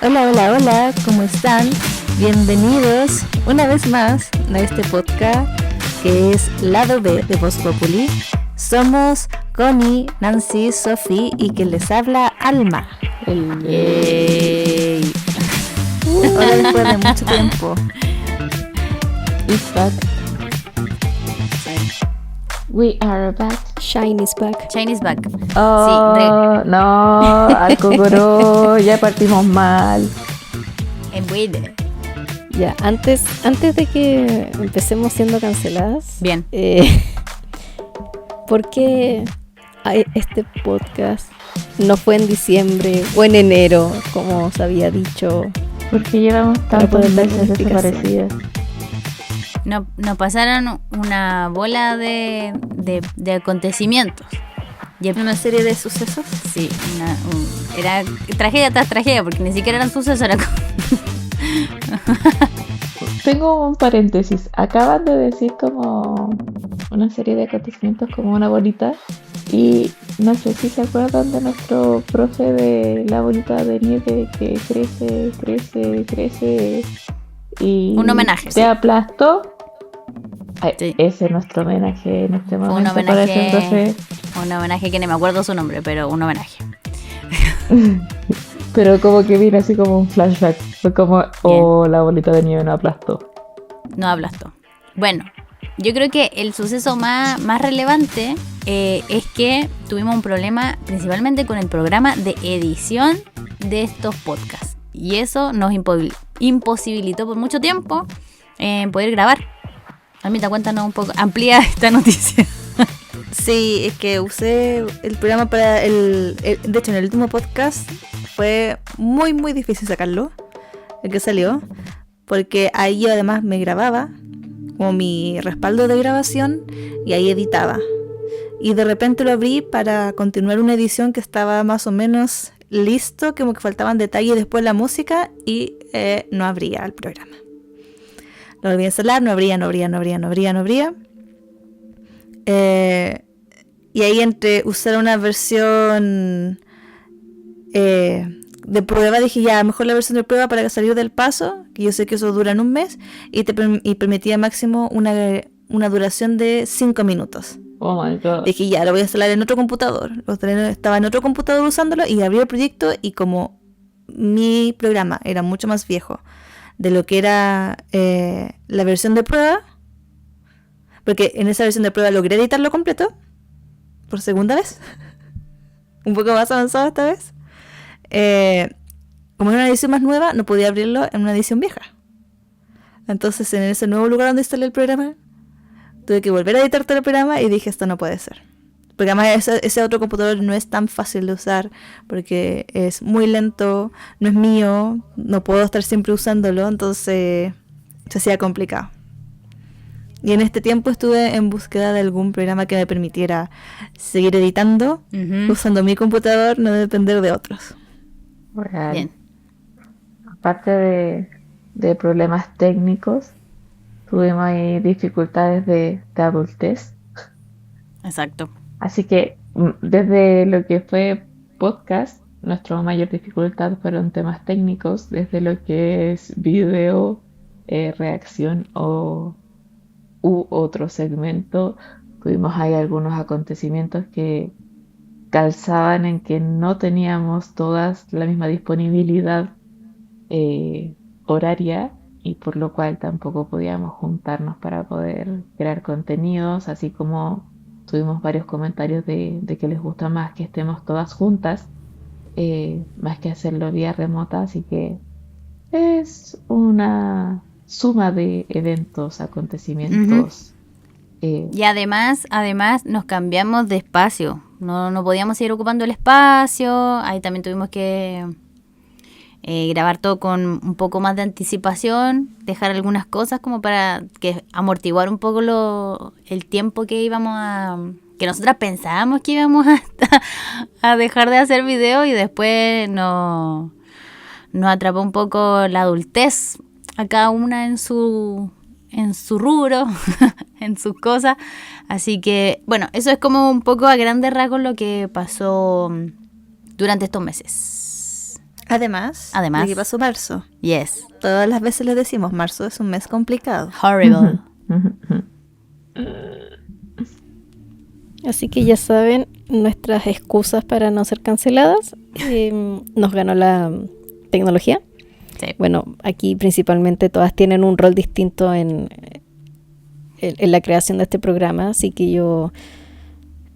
Hola, hola, hola, ¿cómo están? Bienvenidos una vez más a este podcast que es Lado B de Voz Populi. Somos Connie, Nancy, Sophie y quien les habla, Alma. ¡Yay! Hola, después de mucho tiempo. It's back. We are back. Shine is back. Shine is back. Oh, Sí, no, al Kokoro, ya partimos mal. en buena. Ya, antes de que empecemos siendo canceladas. Bien. ¿Por qué este podcast no fue en diciembre o en enero, como os había dicho? Porque llevamos Para poder tantos dar meses una explicación. desaparecidas. Nos pasaron una bola de acontecimientos. Y Una serie de sucesos. sí, era tragedia tras tragedia, porque ni siquiera eran sucesos, era Tengo un paréntesis. Acaban de decir como una serie de acontecimientos como una bolita. Y no sé si se acuerdan de nuestro profe de la bolita de nieve que crece y Un homenaje, te sí. aplastó. Ay, Sí. ese es nuestro homenaje en este un momento para ese profe. homenaje que no me acuerdo su nombre, pero un homenaje. Pero como que vino así como un flashback. Fue como, oh, la bolita de nieve no aplastó. No aplastó. Bueno, yo creo que el suceso más relevante es que tuvimos un problema principalmente con el programa de edición de estos podcasts. Y eso nos imposibilitó por mucho tiempo poder grabar. Almita, cuéntanos un poco, amplía esta noticia. Sí, es que usé el programa para de hecho, en el último podcast fue muy difícil sacarlo, el que salió, porque ahí yo además me grababa como mi respaldo de grabación y ahí editaba. Y de repente lo abrí para continuar una edición que estaba más o menos listo, como que faltaban detalles después la música y no abría el programa. Lo volví a instalar, no abría. Y ahí entre usar una versión de prueba, dije ya, mejor la versión de prueba para salir del paso, que yo sé que eso dura en un mes, y permitía máximo una duración de 5 minutos. Oh my god. Dije ya, lo voy a instalar en otro computador. Estaba en otro computador usándolo y abrí el proyecto y como mi programa era mucho más viejo de lo que era la versión de prueba, porque en esa versión de prueba logré editarlo completo por segunda vez, un poco más avanzado esta vez. Como era una edición más nueva, no podía abrirlo en una edición vieja. Entonces, en ese nuevo lugar donde instalé el programa, tuve que volver a editar todo el programa y dije, esto no puede ser. Porque además ese otro computador no es tan fácil de usar, porque es muy lento, no es mío, no puedo estar siempre usándolo, entonces se hacía complicado. Y en este tiempo estuve en búsqueda de algún programa que me permitiera seguir editando usando mi computador, no depender de otros. Real. Bien. Aparte de problemas técnicos, tuvimos ahí dificultades de adultez. Exacto. Así que desde lo que fue podcast, nuestra mayor dificultad fueron temas técnicos, desde lo que es video, reacción u otro segmento. Tuvimos ahí algunos acontecimientos que calzaban en que no teníamos todas la misma disponibilidad horaria y por lo cual tampoco podíamos juntarnos para poder crear contenidos, así como tuvimos varios comentarios de que les gusta más que estemos todas juntas, más que hacerlo vía remota, así que es una suma de eventos, acontecimientos. Y además nos cambiamos de espacio. No podíamos seguir ocupando el espacio. Ahí también tuvimos que grabar todo con un poco más de anticipación, dejar algunas cosas como para que amortiguar un poco el tiempo que que nosotras pensábamos que íbamos a dejar de hacer video y después nos atrapó un poco la adultez a cada una en su rubro, en sus cosas. Así que, bueno, eso es como un poco a grandes rasgos lo que pasó durante estos meses. Además, Además. ¿de qué pasó marzo? Yes. Todas las veces les decimos, marzo es un mes complicado. Horrible. Así que ya saben, nuestras excusas para no ser canceladas. Nos ganó la tecnología. Sí. Bueno, aquí principalmente todas tienen un rol distinto en la creación de este programa, así que yo...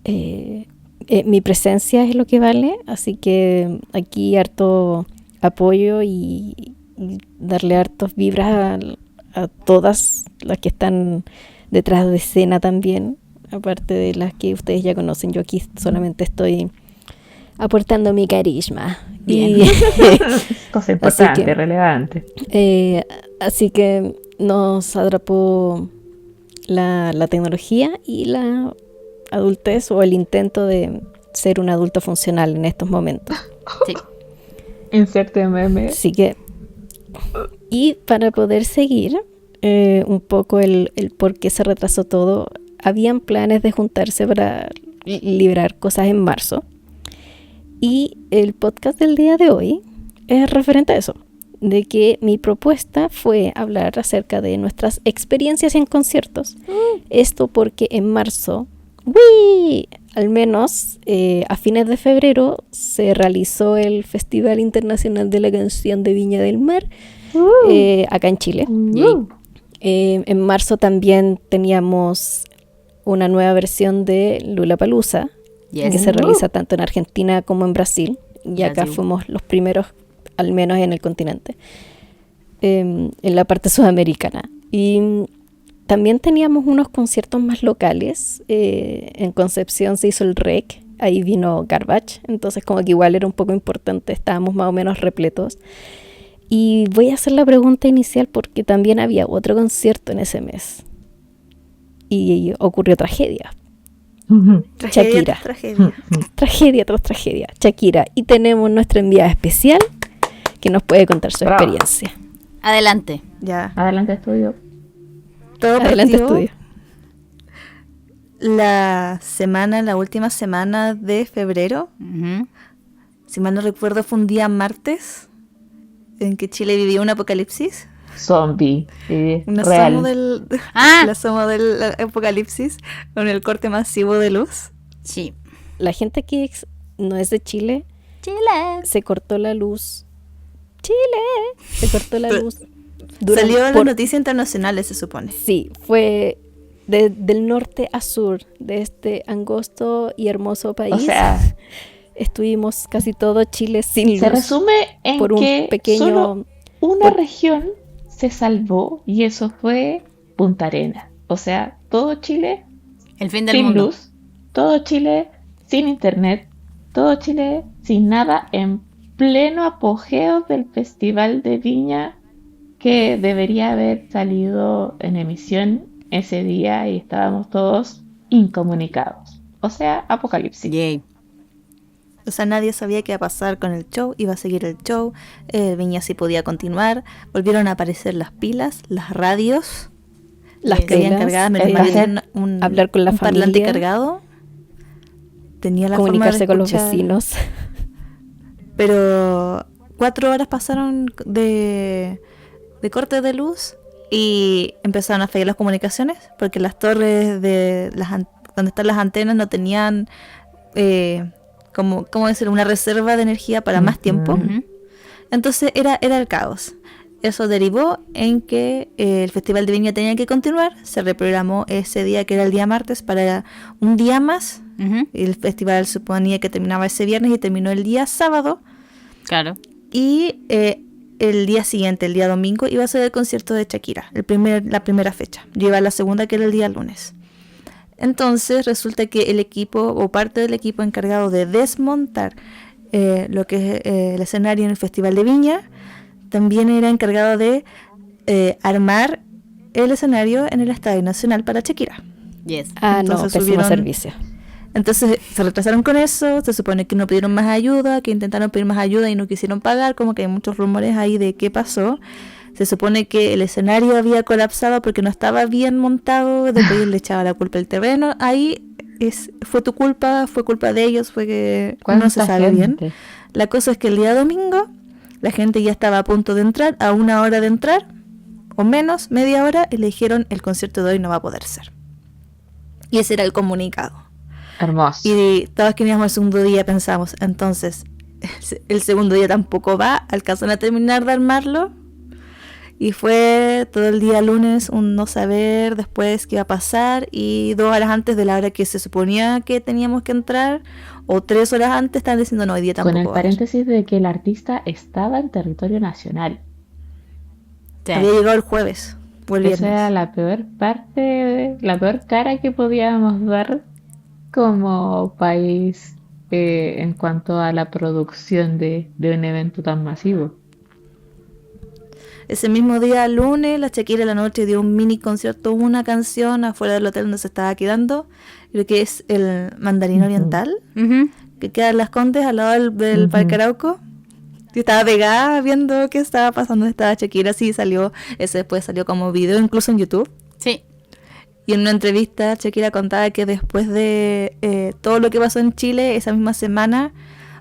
mi presencia es lo que vale, así que aquí harto apoyo y darle hartos vibras a todas las que están detrás de escena también, aparte de las que ustedes ya conocen. Yo aquí solamente estoy aportando mi carisma. Bien. Cosa importante, que- relevante. Así que nos atrapó la tecnología y la adultez o el intento de ser un adulto funcional en estos momentos. Sí. Inserte meme. Así que, y para poder seguir un poco el por qué se retrasó todo, habían planes de juntarse para librar cosas en marzo. Y el podcast del día de hoy es referente a eso, de que mi propuesta fue hablar acerca de nuestras experiencias en conciertos. Esto porque en marzo, ¡wii!, al menos a fines de febrero, se realizó el Festival Internacional de la Canción de Viña del Mar, acá en Chile. En marzo también teníamos una nueva versión de Lollapalooza, Yes. que se realiza tanto en Argentina como en Brasil, y acá Brasil. fuimos los primeros, al menos en el continente, en la parte sudamericana. Y también teníamos unos conciertos más locales. En Concepción se hizo el REC, ahí vino Garbage, entonces como que igual era un poco importante, estábamos más o menos repletos. Y voy a hacer la pregunta inicial porque también había otro concierto en ese mes y ocurrió tragedia. Tragedia Shakira. tras tragedia. Tragedia tras tragedia, Shakira. Y tenemos nuestra enviada especial que nos puede contar su Bravo. experiencia. Adelante. Ya. Adelante, estudio. Todo Adelante, partió estudio. la última semana de febrero. Ujú. Si mal no recuerdo, fue un día martes en que Chile vivió un apocalipsis. Zombie. Un Real. asomo del, Ah. el asomo del apocalipsis con el corte masivo de luz. Sí. La gente que no es de Chile, Chile. se cortó la luz. Chile, se cortó la luz. Salió en por- las noticias internacionales, se supone. Sí, fue del norte a sur de este angosto y hermoso país. O sea, Estuvimos casi todo Chile sin luz. se resume en por un que pequeño... solo una región se salvó y eso fue Punta Arenas. O sea, todo Chile El fin del sin mundo. luz, todo Chile sin internet, todo Chile sin nada en pleno apogeo del Festival de Viña que debería haber salido en emisión ese día y estábamos todos incomunicados. O sea, apocalipsis. Yay. O sea, nadie sabía qué iba a pasar con el show, iba a seguir el show, Viña sí podía continuar, volvieron a aparecer las pilas, las radios, Las que habían velas, cargadas, menos el mal cassette, tenía un hablar con la un parlante familia, cargado, tenía la forma de comunicarse con los escuchar, vecinos. pero 4 horas pasaron de corte de luz y empezaron a fallar las comunicaciones porque las torres de donde están las antenas no tenían ¿cómo decir? Una reserva de energía para más tiempo. Ujú. Entonces era el caos. Eso derivó en que el Festival de Viña tenía que continuar. Se reprogramó ese día, que era el día martes, para un día más. Ujú. El festival suponía que terminaba ese viernes y terminó el día sábado. Claro. Y el día siguiente, el día domingo, iba a ser el concierto de Shakira, la primera fecha. Yo iba a la segunda, que era el día lunes. Entonces resulta que el equipo o parte del equipo encargado de desmontar lo que es el escenario en el Festival de Viña también era encargado de armar el escenario en el Estadio Nacional para Shakira. Yes. Ah, no, Entonces pésimo subieron- servicio. Entonces se retrasaron con eso, se supone que no pidieron más ayuda, que intentaron pedir más ayuda y no quisieron pagar, como que hay muchos rumores ahí de qué pasó. Se supone que el escenario había colapsado porque no estaba bien montado, después le echaba la culpa al terreno. Ahí fue tu culpa, fue culpa de ellos, fue que no se ¿Cuánta sabe bien. gente? La cosa es que el día domingo La gente ya estaba a punto de entrar, a 1 hora de entrar, o menos, media hora, y le dijeron el concierto de hoy no va a poder ser. Y ese era el comunicado. Hermoso. Y todos que íbamos el segundo día pensamos, entonces, el segundo día tampoco va, alcanzan a terminar de armarlo. Y fue todo el día lunes un no saber después qué iba a pasar, y 2 horas antes de la hora que se suponía que teníamos que entrar, o 3 horas antes, estaban diciendo no, hoy día tampoco Con el va a haber. paréntesis de que el artista estaba en territorio nacional. Sí. Había llegado el jueves o el Esa era viernes. la peor parte, la peor cara que podíamos dar como país en cuanto a la producción de un evento tan masivo. Ese mismo día, lunes, la Shakira en la noche dio un mini concierto, una canción afuera del hotel donde se estaba quedando, lo que es el Mandarín Ujú. Oriental, Ujú. que queda en Las Condes, al lado del Ujú. Parque Arauco. Yo estaba pegada viendo qué estaba pasando. Estaba Shakira, sí salió, ese después salió como video, incluso en YouTube. Sí. Y en una entrevista, Shakira contaba que después de todo lo que pasó en Chile esa misma semana,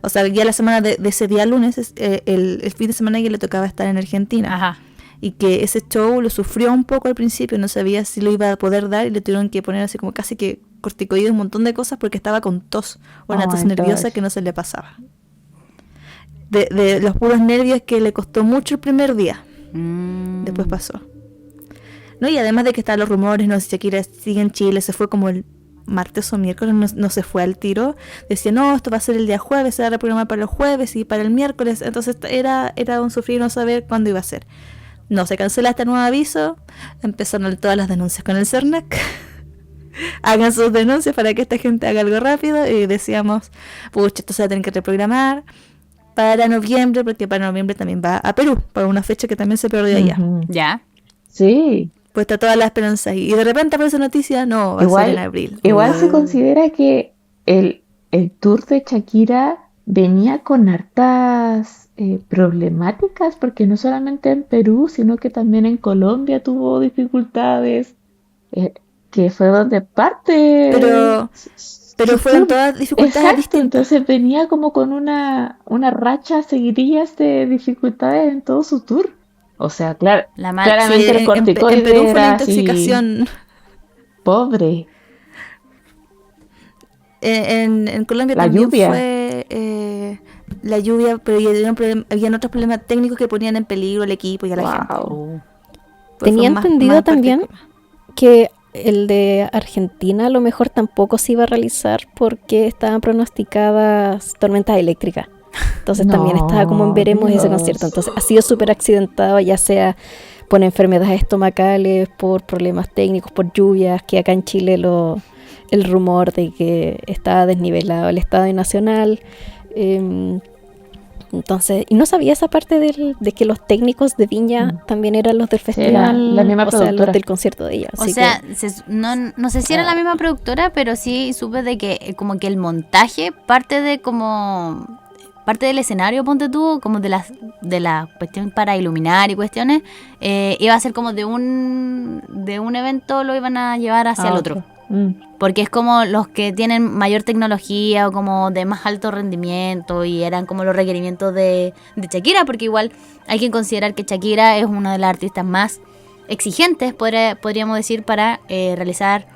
o sea, ya la semana de ese día lunes, el fin de semana que le tocaba estar en Argentina. Ajá. Y que ese show lo sufrió un poco al principio, no sabía si lo iba a poder dar y le tuvieron que poner así como casi que corticoides, un montón de cosas porque estaba con tos, o una Oh tos my nerviosa gosh. que no se le pasaba. De los puros nervios que le costó mucho el primer día, después pasó. No, y además de que estaban los rumores, no sé si Shakira sigue en Chile, se fue como el martes o miércoles, no se fue al tiro. Decía, no, esto va a ser el día jueves, se va a reprogramar para el jueves y para el miércoles. Entonces era un sufrir no saber cuándo iba a ser. No, se cancela este nuevo aviso. Empezaron todas las denuncias con el CERNAC. Hagan sus denuncias para que esta gente haga algo rápido. Y decíamos, pucha, esto se va a tener que reprogramar para noviembre, porque para noviembre también va a Perú, para una fecha que también se perdió allá. Ujú. Ya. Sí, Puesta toda la esperanza ahí. Y de repente aparece noticia, no, va a ser en igual, abril. igual se considera que el tour de Shakira venía con hartas problemáticas, porque no solamente en Perú, sino que también en Colombia tuvo dificultades, eh, que fue donde parte Pero su fueron tour. todas dificultades Exacto, distintas. entonces venía como con una racha seguidillas de dificultades en todo su tour. O sea, claro, La mal- claramente Sí, el en corticoide Perú fue una era así, intoxicación. pobre. En Colombia La también lluvia. fue la lluvia, pero habían otros problemas técnicos que ponían en peligro al equipo y a la gente. Wow. Pues Tenía fue más- entendido más también particular. que el de Argentina a lo mejor tampoco se iba a realizar porque estaban pronosticadas tormentas eléctricas. Entonces también estaba como en veremos ese Dios. concierto. Entonces ha sido súper accidentado, ya sea por enfermedades estomacales, por problemas técnicos, por lluvias, que acá en Chile el rumor de que estaba desnivelado el estadio nacional. Entonces, y no sabía esa parte de que los técnicos de Viña también eran los del era festival, la misma o sea, los productora. del concierto de ella. O así sea, que, no sé si era la misma productora, pero sí supe de que como que el montaje parte del escenario, ponte tú, como de la cuestión para iluminar y cuestiones, iba a ser como de un evento, lo iban a llevar hacia el otro. Porque es como los que tienen mayor tecnología o como de más alto rendimiento, y eran como los requerimientos de Shakira, porque igual hay que considerar que Shakira es una de las artistas más exigentes, podríamos decir, para realizar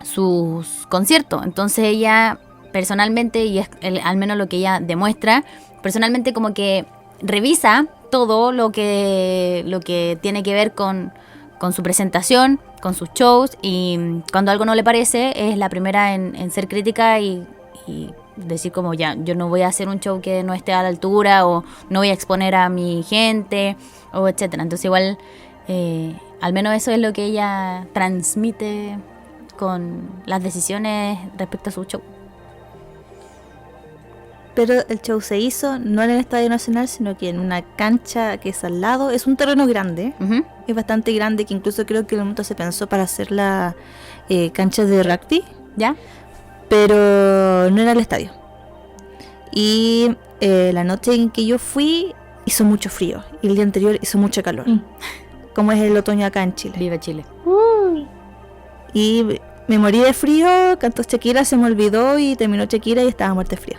sus conciertos. Entonces ella personalmente, y es al menos lo que ella demuestra, personalmente como que revisa todo lo que tiene que ver con su presentación, con sus shows, y cuando algo no le parece es la primera en ser crítica y decir como ya, yo no voy a hacer un show que no esté a la altura, o no voy a exponer a mi gente, o etcétera. Entonces igual, al menos eso es lo que ella transmite con las decisiones respecto a su show. Pero el show se hizo no en el Estadio Nacional, sino que en una cancha que es al lado. Es un terreno grande, Ujú. es bastante grande, que incluso creo que en el momento se pensó para hacer la cancha de rugby, ¿Ya? pero no era el estadio. Y la noche en que yo fui hizo mucho frío, y el día anterior hizo mucho calor, como es el otoño acá en Chile. Viva Chile. Y me morí de frío, cantó Shakira, se me olvidó y terminó Shakira y estaba muerta de frío.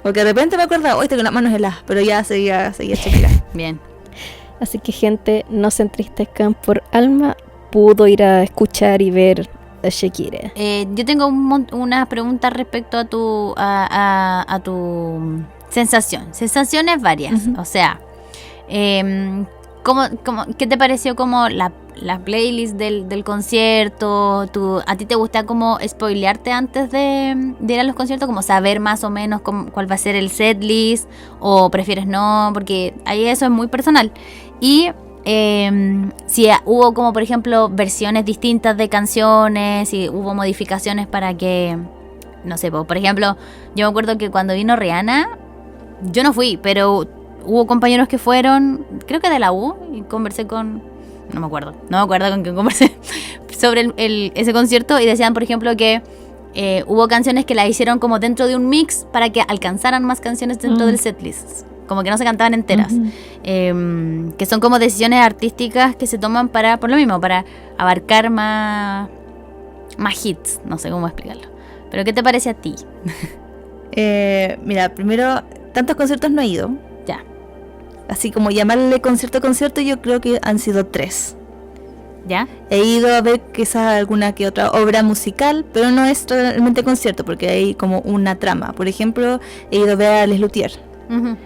Porque de repente me acordaba, hoy tengo las manos heladas, pero ya seguía Shakira. Bien. Así que gente, no se entristezcan por Alma, pudo ir a escuchar y ver a Shakira. Yo tengo unas preguntas respecto a tu sensación. Sensaciones varias. Ujú. O sea, ¿qué te pareció como la playlist del concierto? ¿A ti te gusta como spoilearte antes de ir a los conciertos? Como saber más o menos cuál va a ser el setlist, o prefieres no, porque ahí eso es muy personal. Y si hubo como por ejemplo versiones distintas de canciones, si hubo modificaciones para que, no sé, por ejemplo, yo me acuerdo que cuando vino Rihanna, yo no fui, pero hubo compañeros que fueron, creo que de la U, y conversé con, no me acuerdo con quién conversé sobre ese concierto, y decían por ejemplo que hubo canciones que la hicieron como dentro de un mix para que alcanzaran más canciones dentro del setlist, como que no se cantaban enteras. Que son como decisiones artísticas que se toman por lo mismo, para abarcar más hits, no sé cómo explicarlo. Pero ¿qué te parece a ti? Mira, primero, tantos conciertos no he ido. Ya. Así como llamarle concierto, yo creo que han sido 3. ¿Ya? He ido a ver quizás alguna que otra obra musical, pero no es realmente concierto, porque hay como una trama. Por ejemplo, he ido a ver a Les Luthier, Uh-huh.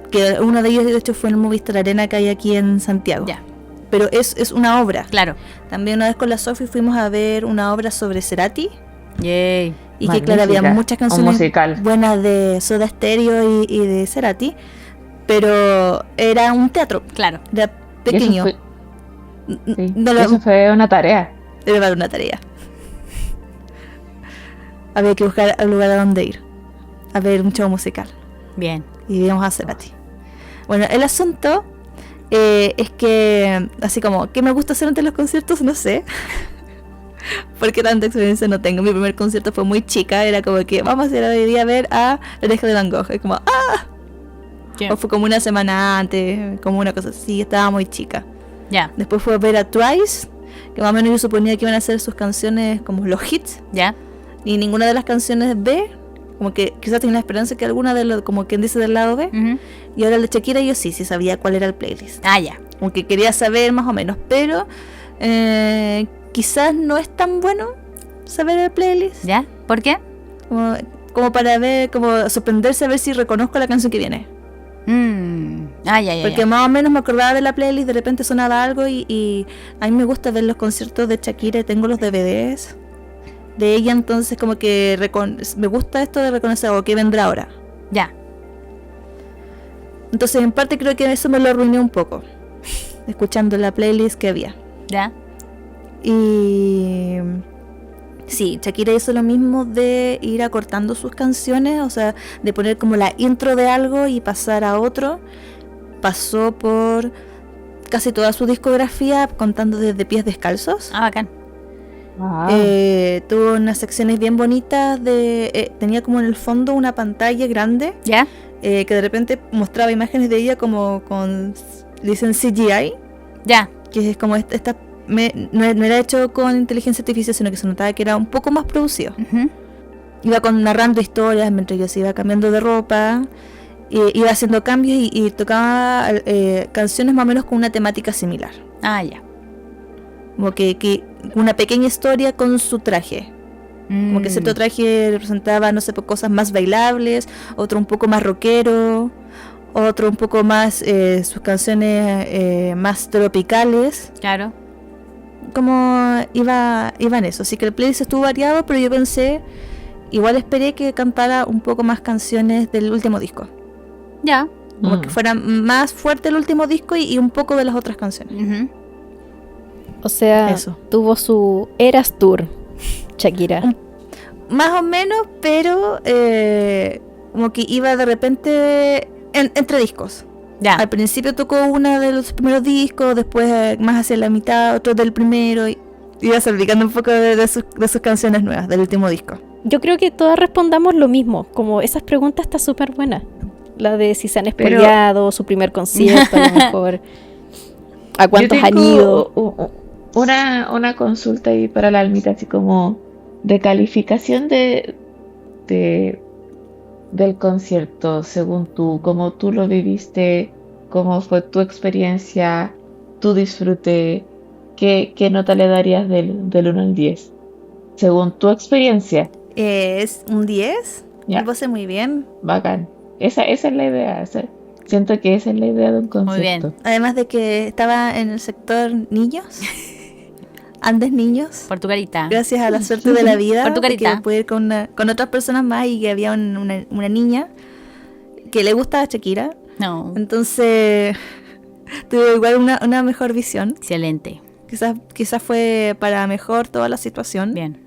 que uno de ellos de hecho fue en el Movistar Arena que hay aquí en Santiago. Ya, Pero es una obra. claro. También una vez con la Sofi fuimos a ver una obra sobre Cerati. Yay. Y que claro, había Magnífica, muchas un canciones musical. buenas de Soda Stereo y de Cerati, pero era un teatro, Claro. era Y pequeño. sí, No y lo- eso fue una tarea. Era una tarea. Había que buscar el lugar a donde ir, a ver un show musical. Bien. Y íbamos a Cerati. Bueno, el asunto es que, así como, ¿qué me gusta hacer antes de los conciertos? No sé. Porque tanta experiencia no tengo. Mi primer concierto fue muy chica. Era como que vamos a ir hoy día a ver a La Oreja de Van Gogh. Es como, ¿Qué? o fue como una semana antes, como una cosa así. Estaba muy chica. Ya, Después fue a ver a Twice, que más o menos yo suponía que iban a hacer sus canciones como los hits. ya. Y ninguna de las canciones B, como que quizás tenía la esperanza que alguna de los, como quien dice, del lado B. Ujú. Y ahora el de Shakira yo sí sabía cuál era el playlist. Ah, ya. Como que quería saber más o menos, pero quizás no es tan bueno saber el playlist. ¿Ya? ¿Por qué? Como para ver, como sorprenderse a ver si reconozco la canción que viene. Ah, ya. Porque más o menos me acordaba de la playlist, de repente sonaba algo y a mí me gusta ver los conciertos de Shakira y tengo los DVDs de ella, entonces como que me gusta esto de reconocer o qué vendrá ahora. Ya. Entonces en parte creo que eso me lo arruiné un poco, escuchando la playlist que había. Ya. Y sí, Shakira hizo lo mismo de ir acortando sus canciones, o sea, de poner como la intro de algo y pasar a otro. Pasó por casi toda su discografía, contando desde Pies Descalzos. Ah, bacán. Tuvo unas secciones bien bonitas tenía como en el fondo una pantalla grande ¿Ya? que de repente mostraba imágenes de ella como le dicen CGI, Ya. que es como no era hecho con inteligencia artificial, sino que se notaba que era un poco más producido. Ujú. Iba narrando historias mientras ella se iba cambiando de ropa, iba haciendo cambios y tocaba canciones más o menos con una temática similar. Ah, ya. Como que una pequeña historia con su traje. Como que cierto traje representaba, no sé, cosas más bailables, otro un poco más rockero, otro un poco más sus canciones más tropicales. Claro. Como iba en eso. Así que el playlist estuvo variado, pero yo pensé, igual esperé que cantara un poco más canciones del último disco. Ya. Como que fuera más fuerte el último disco y un poco de las otras canciones. Ujú. O sea, Eso. tuvo su Eras Tour, Shakira. Más o menos, pero como que iba de repente entre discos. Ya. Al principio tocó una de los primeros discos, después más hacia la mitad, otro del primero, y iba salpicando un poco de sus canciones nuevas, del último disco. Yo creo que todas respondamos lo mismo, como esas preguntas está súper buena. La de si se han spoileado, su primer concierto, a lo mejor. ¿A cuántos han ido? Una consulta ahí para la Almita, así como de calificación de del concierto, según tú, cómo tú lo viviste, cómo fue tu experiencia, tu disfrute, qué nota le darías del 1 al 10? Según tu experiencia. Es un 10. Ya. Lo pasé muy bien. Bacán. Esa es la idea. Siento que esa es la idea de un Muy bien. concierto. Además de que estaba en el sector niños. Andes niños. Por tu carita. Gracias a la suerte de la vida. Por tu carita. Que pude ir con otras personas más y que había una niña que le gustaba Shakira. No. Entonces tuve igual una mejor visión. Excelente. Quizás fue para mejor toda la situación. Bien.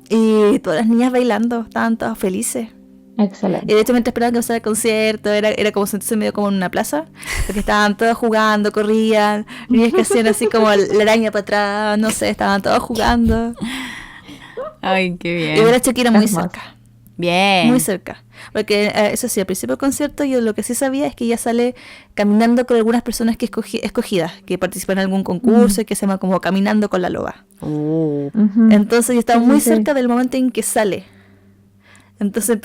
Y todas las niñas bailando, estaban todas felices. Y Excelente. de hecho mientras esperaban que empezara el concierto, era como sentirse medio como en una plaza, porque estaban todos jugando, corrían, niñas que hacían así como la araña para atrás, no sé, estaban todos jugando. Ay, qué Y ver a Shakira muy Hermoso. cerca, Bien. muy cerca. Porque eso sí, al principio del concierto yo lo que sí sabía es que ella sale caminando con algunas personas que escogidas, que participan en algún concurso y que se llama como Caminando con la Loba. Ujú. Entonces yo estaba Sí, muy sí. cerca del momento en que sale. Entonces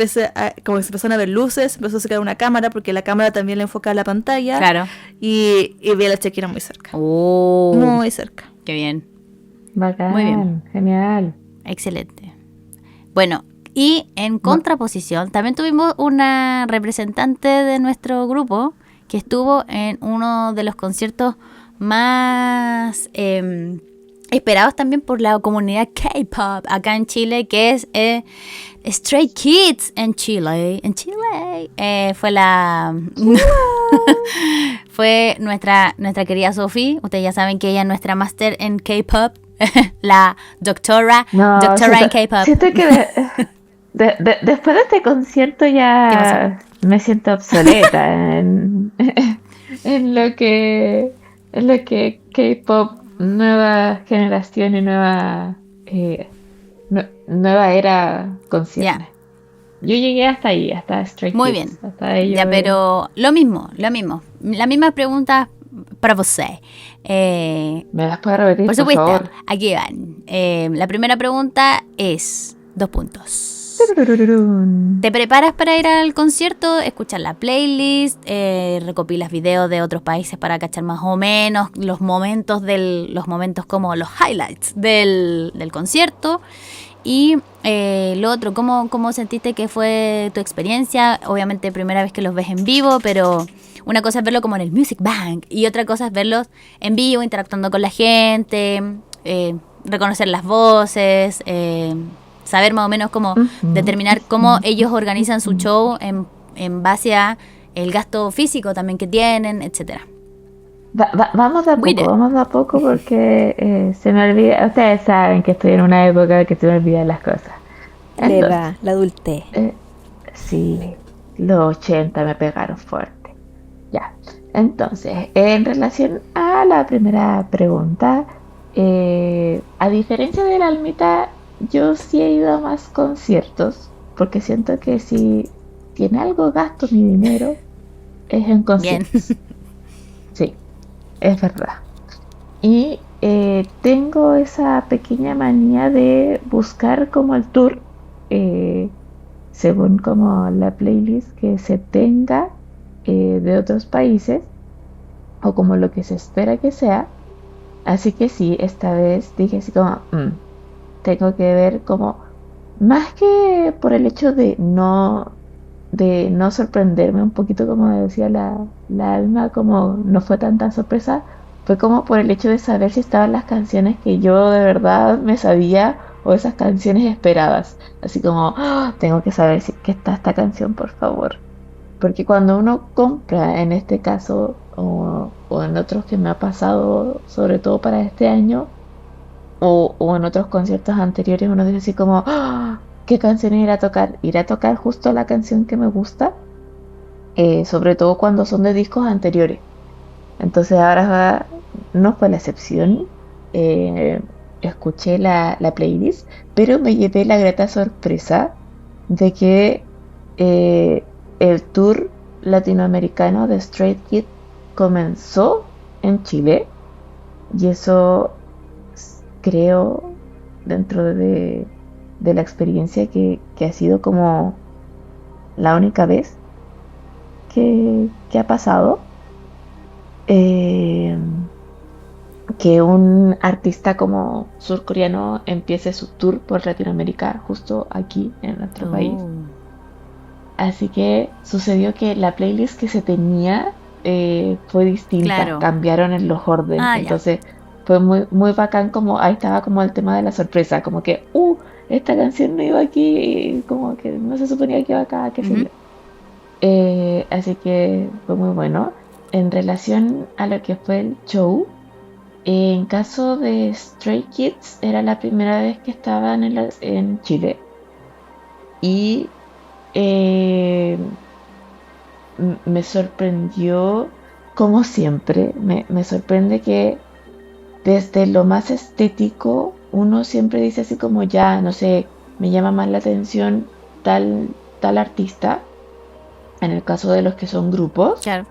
como que se empezaron a ver luces, empezó a sacar una cámara, porque la cámara también le enfoca a la pantalla. Claro. Y vi a la Shakira muy cerca. Oh, Muy cerca. qué bien. Bacán. Muy bien. Genial. Excelente. Bueno, y en contraposición, también tuvimos una representante de nuestro grupo que estuvo en uno de los conciertos más esperados también por la comunidad K-pop acá en Chile, que es Stray Kids en Chile. Fue fue nuestra querida Sophie. Ustedes ya saben que ella es nuestra máster en K-pop, la doctora en K-pop. Siento que después de este concierto ¿Qué ya me siento obsoleta en lo que K-pop, nueva generación y nueva era concierne. Ya. Yo llegué hasta ahí, hasta Stray Muy Kids, bien. hasta ellos. Ya, pero lo mismo. La misma pregunta para usted. ¿Me las puedes repetir, Por por supuesto, favor? aquí van. La primera pregunta es 2 puntos. ¿Te preparas para ir al concierto, escuchar la playlist, recopilas videos de otros países para cachar más o menos los momentos como los highlights del concierto? Y lo otro, ¿cómo sentiste que fue tu experiencia? Obviamente primera vez que los ves en vivo, pero una cosa es verlo como en el Music Bank y otra cosa es verlos en vivo, interactuando con la gente, reconocer las voces, saber más o menos cómo determinar cómo ellos organizan su show en base a el gasto físico también que tienen, etcétera. Vamos de a Mire. poco porque se me olvida. Ustedes saben que estoy en una época que se me olvidan las cosas. Le Entonces, da la adultez. sí, los 80 me pegaron fuerte. Ya. Entonces, en relación a la primera pregunta, a diferencia de la Almita, yo sí he ido a más conciertos porque siento que si en algo gasto mi dinero es en Bien. conciertos. Sí, es verdad. Y tengo esa pequeña manía de buscar como el tour, según como la playlist que se tenga de otros países o como lo que se espera que sea. Así que sí, esta vez dije así como, tengo que ver como, más que por el hecho de no sorprenderme un poquito, como decía la Alma, como no fue tanta sorpresa, fue como por el hecho de saber si estaban las canciones que yo de verdad me sabía o esas canciones esperadas. Así como, tengo que saber si que está esta canción, por favor. Porque cuando uno compra, en este caso, o en otros que me ha pasado, sobre todo para este año, o en otros conciertos anteriores, uno dice así como, ¿qué canción irá a tocar? ¿Irá a tocar justo la canción que me gusta? Sobre todo cuando son de discos anteriores. Entonces ahora no fue la excepción. Escuché la playlist, pero me llevé la grata sorpresa de que el tour latinoamericano de Stray Kids comenzó en Chile, y eso creo, dentro de la experiencia, que ha sido como la única vez que ha pasado eh, que un artista como surcoreano empiece su tour por Latinoamérica justo aquí en nuestro país. Así que sucedió que la playlist que se tenía fue distinta, Claro. cambiaron en los orden. Ah, ya. Entonces fue muy, muy bacán, como ahí estaba como el tema de la sorpresa, como que, esta canción no iba aquí, y como que no se suponía que iba acá, qué sé Ujú. yo. Así que fue muy bueno. En relación a lo que fue el show, en caso de Stray Kids, era la primera vez que estaban en Chile. Y eh, me sorprendió, como siempre, me sorprende que desde lo más estético, uno siempre dice así como ya, no sé, me llama más la atención tal artista, en el caso de los que son grupos, Claro.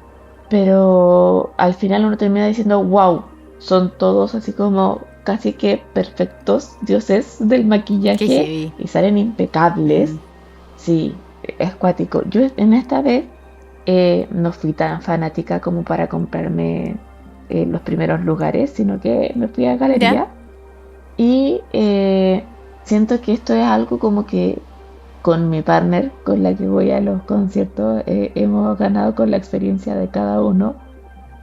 pero al final uno termina diciendo, wow, son todos así como casi que perfectos dioses del Qué maquillaje heavy. y salen impecables. Mm. Sí, es cuático. Yo en esta vez no fui tan fanática como para comprarme los primeros lugares, sino que me fui a galería Ya. y siento que esto es algo como que con mi partner, con la que voy a los conciertos, hemos ganado con la experiencia de cada uno.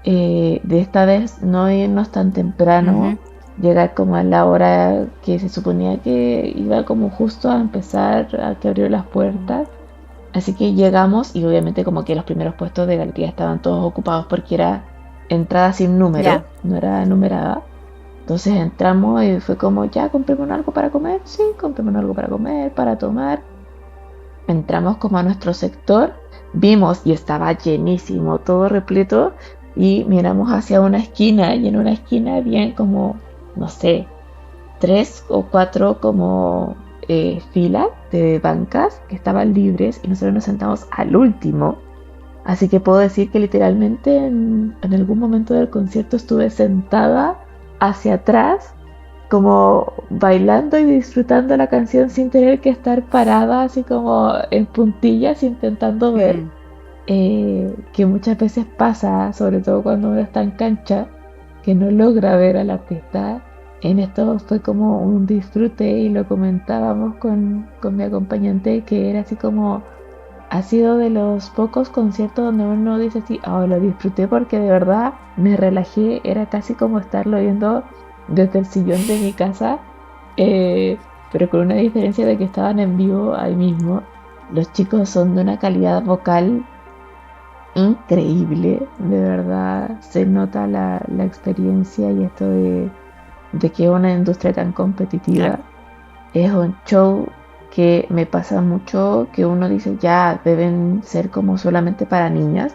De esta vez no irnos tan temprano, Ujú. llegar como a la hora que se suponía que iba como justo a empezar, a que abrió las puertas. Así que llegamos y obviamente como que los primeros puestos de galería estaban todos ocupados porque era entrada sin número, Ya. no era numerada. Entonces entramos y fue como, ya, comprémonos algo para comer, sí, comprémonos algo para comer, para tomar. Entramos como a nuestro sector, vimos y estaba llenísimo, todo repleto, y miramos hacia una esquina y en una esquina habían como, no sé, 3 o 4 como filas de bancas que estaban libres y nosotros nos sentamos al último. Así que puedo decir que literalmente en algún momento del concierto estuve sentada hacia atrás, como bailando y disfrutando la canción sin tener que estar parada así como en puntillas intentando ver, Mm. que muchas veces pasa, sobre todo cuando uno está en cancha, que no logra ver al artista. En esto fue como un disfrute y lo comentábamos con mi acompañante, que era así como, ha sido de los pocos conciertos donde uno dice así, lo disfruté porque de verdad me relajé, era casi como estarlo viendo desde el sillón de mi casa, pero con una diferencia de que estaban en vivo ahí mismo. Los chicos son de una calidad vocal increíble, de verdad se nota la experiencia y esto de que es una industria tan competitiva. Claro. Es un show que me pasa mucho que uno dice ya deben ser como solamente para niñas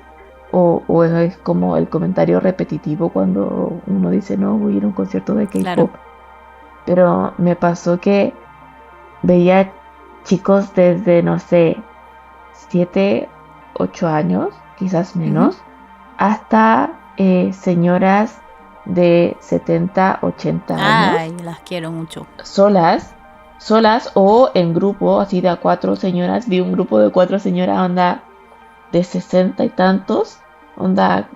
o es como el comentario repetitivo cuando uno dice no voy a ir a un concierto de Claro. K-pop, pero me pasó que veía chicos desde no sé 7, 8 años, quizás Ujú. menos, hasta señoras de 70, 80 años, Ay, las quiero mucho. solas o en grupo, así de a 4 señoras. Vi un grupo de 4 señoras, onda de 60 y tantos, onda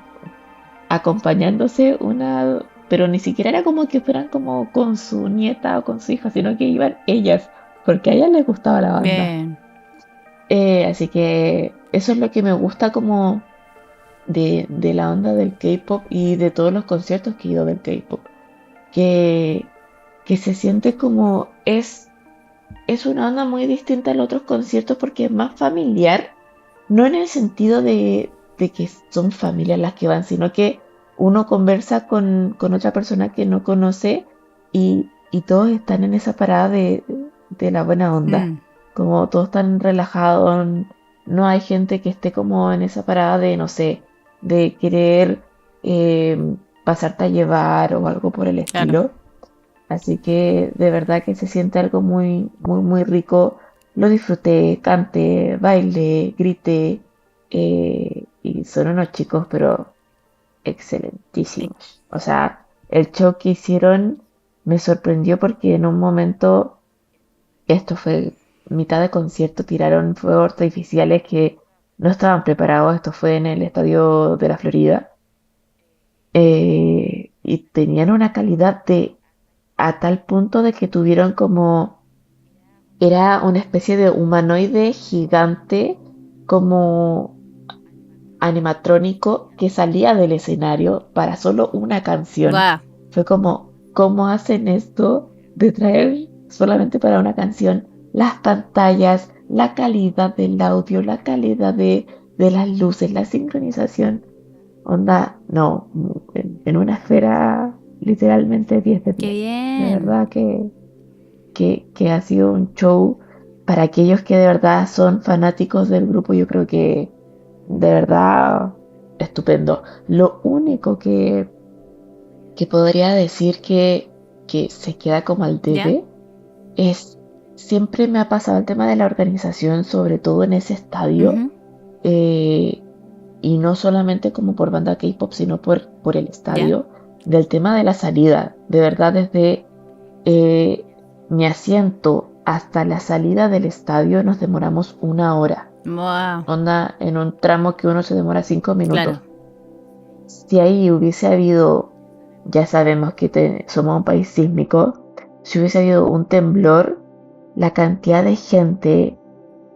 acompañándose una, pero ni siquiera era como que fueran como con su nieta o con su hija, sino que iban ellas, porque a ellas les gustaba la banda. Bien. Así que eso es lo que me gusta como de la onda del K-pop y de todos los conciertos que he ido del K-pop. Que, que se siente como es una onda muy distinta a los otros conciertos porque es más familiar, no en el sentido de que son familias las que van, sino que uno conversa con otra persona que no conoce y todos están en esa parada de la buena onda, Mm. como todos están relajados, no hay gente que esté como en esa parada de, no sé, de querer pasarte a llevar o algo por el Claro. estilo. Así que de verdad que se siente algo muy, muy, muy rico. Lo disfruté, canté, bailé, grité. Y son unos chicos, pero Sí. excelentísimos. O sea, el show que hicieron me sorprendió porque en un momento, esto fue mitad de concierto tiraron fuegos artificiales que no estaban preparados. Esto fue en el estadio de la Florida. Y tenían una calidad a tal punto de que tuvieron como, era una especie de humanoide gigante, como animatrónico, que salía del escenario para solo una canción. Guau. Fue como, ¿cómo hacen esto de traer solamente para una canción las pantallas, la calidad del audio, la calidad de las luces, la sincronización? Onda, no, en una esfera literalmente 10 de Qué 10. De bien. verdad que ha sido un show para aquellos que de verdad son fanáticos del grupo. Yo creo que de verdad estupendo. Lo único que podría decir que se queda como al ¿Ya? debe es, siempre me ha pasado el tema de la organización, sobre todo en ese estadio, Ujú. eh, y no solamente como por banda K-pop, sino por el estadio, del tema de la salida. De verdad, desde eh, mi asiento hasta la salida del estadio nos demoramos 1 hora. Wow. Onda, en un tramo que uno se demora 5 minutos. Claro. Si ahí hubiese habido, ya sabemos que somos un país sísmico, si hubiese habido un temblor, la cantidad de gente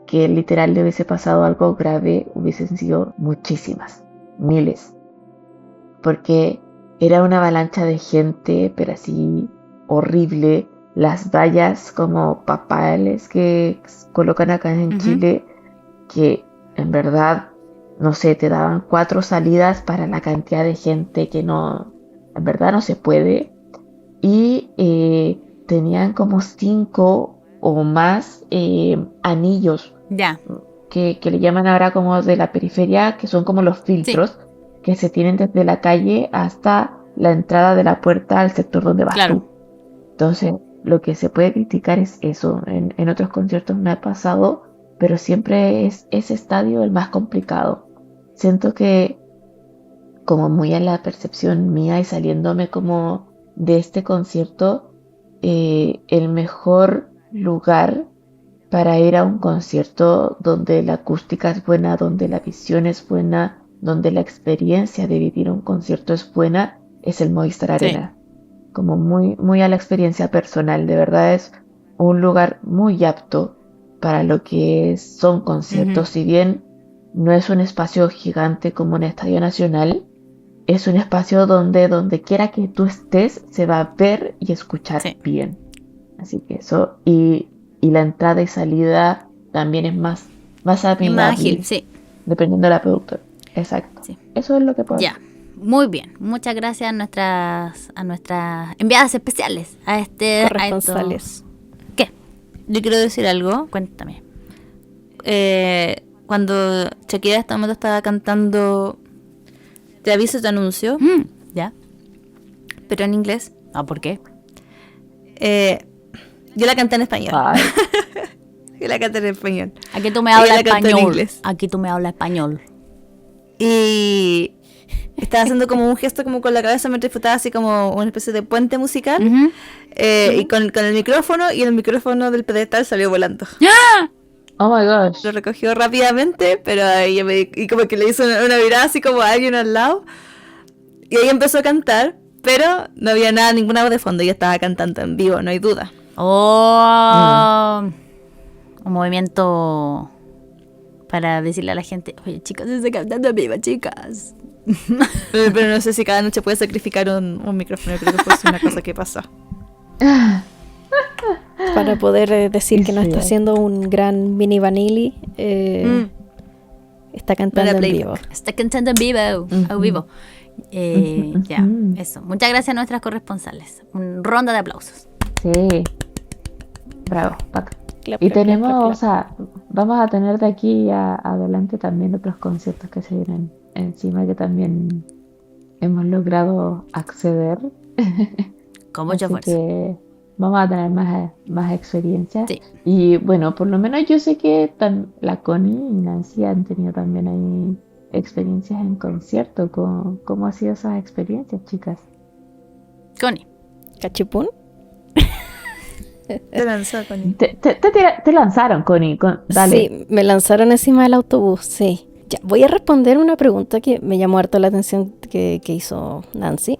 que literal le hubiese pasado algo grave hubiesen sido muchísimas, miles, porque era una avalancha de gente, pero así horrible. Las vallas como papales que colocan acá en Ujú. Chile, que en verdad, no sé, te daban 4 salidas para la cantidad de gente que no, en verdad no se puede. Y tenían como 5 o más anillos Ya. que le llaman ahora como de la periferia, que son como los Sí. filtros que se tienen desde la calle hasta la entrada de la puerta al sector donde vas Claro. tú. Entonces, lo que se puede criticar es eso. En otros conciertos me ha pasado, pero siempre es ese estadio el más complicado. Siento que, como muy a la percepción mía y saliéndome como de este concierto, el mejor lugar para ir a un concierto donde la acústica es buena, donde la visión es buena, donde la experiencia de vivir un concierto es buena, es el Movistar Sí. Arena. Como muy, muy a la experiencia personal. De verdad es un lugar muy apto para lo que son conciertos. Ujú. Si bien no es un espacio gigante como un estadio nacional, es un espacio donde quiera que tú estés se va a ver y escuchar Sí. bien. Así que eso, y la entrada y salida también es más Es más ágil. amigable, Sí. dependiendo de la productora. Exacto. Sí. Eso es lo que puedo Ya. decir. Muy bien. Muchas gracias a nuestras enviadas especiales. A estos... Corresponsales. ¿Qué? Yo quiero decir algo. Cuéntame. Cuando Shakira en este momento estaba cantando Te aviso, te anuncio, ¿Ya? pero en inglés, Ah, ¿por qué? yo la canté en español. Ay, Yo la canté en español. Aquí tú me Ella hablas la cantó en español. inglés. Aquí tú me hablas español. Y estaba haciendo como un gesto como con la cabeza mientras disfrutaba así como una especie de puente musical. Ujú. Y con el micrófono, y el micrófono del pedestal salió volando. oh my gosh. Lo recogió rápidamente, pero ahí y como que le hizo una mirada así como a alguien al lado. Y ahí empezó a cantar, pero no había nada, ninguna voz de fondo. Ella estaba cantando en vivo, no hay duda. Oh, un movimiento para decirle a la gente, oye chicas, se está cantando viva, chicas. Pero no sé si cada noche puede sacrificar un micrófono. Creo que fue una cosa que pasó. Para poder decir que no Sí. está haciendo un gran mini vanilli, está cantando en playback. vivo. Está cantando en vivo, a vivo. Ya, eso. Muchas gracias a nuestras corresponsales. Un ronda de aplausos. Sí. Bravo, Pac. Clap, Y clap, clap, tenemos, clap, o clap. sea, vamos a tener de aquí adelante también otros conciertos que se vienen encima que también hemos logrado acceder. Con mucho Así esfuerzo. que vamos a tener más experiencias. Sí. Y bueno, por lo menos yo sé que la Connie y Nancy han tenido también ahí experiencias en concierto. ¿Cómo han sido esas experiencias, chicas? Connie. ¿Cachipún? Te lanzó, Connie. Te lanzaron, Connie. Dale. Sí, me lanzaron encima del autobús, sí. Ya, voy a responder una pregunta que me llamó harto la atención que hizo Nancy.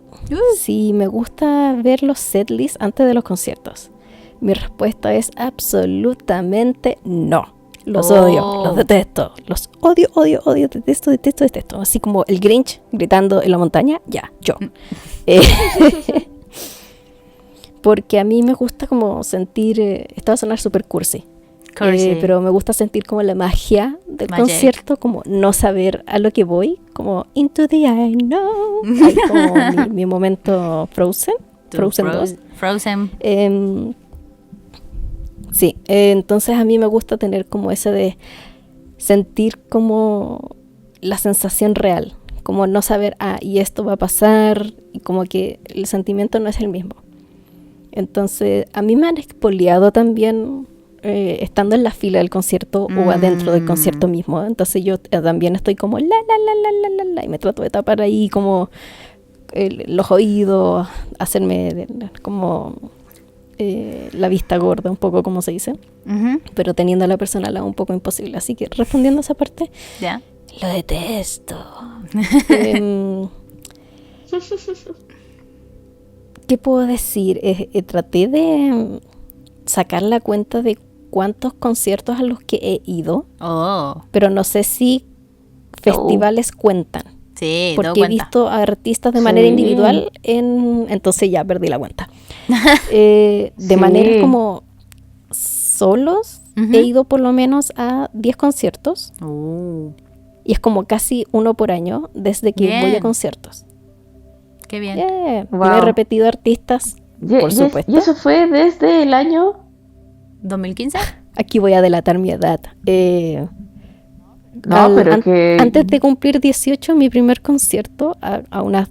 Si me gusta ver los setlists antes de los conciertos. Mi respuesta es absolutamente no. Los odio, los detesto. Los odio, detesto. Así como el Grinch gritando en la montaña, ya, yo. Porque a mí me gusta como sentir, esto va a sonar súper cursi. Pero me gusta sentir como la magia del concierto, como no saber a lo que voy, como into the I know. Hay como mi momento Frozen 2. Frozen. Sí, entonces a mí me gusta tener como ese de sentir como la sensación real, como no saber, y esto va a pasar, y como que el sentimiento no es el mismo. Entonces a mí me han expoliado también estando en la fila del concierto o adentro del concierto mismo. Entonces yo también estoy como la y me trato de tapar ahí como los oídos, hacerme como la vista gorda, un poco como se dice, pero teniendo a la persona al lado un poco imposible. Así que respondiendo a esa parte, lo detesto. ¿Qué puedo decir? Traté de sacar la cuenta de cuántos conciertos a los que he ido, pero no sé si festivales cuentan. Sí, porque he visto a artistas de manera individual, entonces ya perdí la cuenta. De manera como solos, he ido por lo menos a 10 conciertos. Y es como casi uno por año desde que voy a conciertos. Qué bien. Wow. Me he repetido artistas, por supuesto. ¿Y eso fue desde el año 2015? Aquí voy a delatar mi edad. Antes de cumplir 18, mi primer concierto, a unas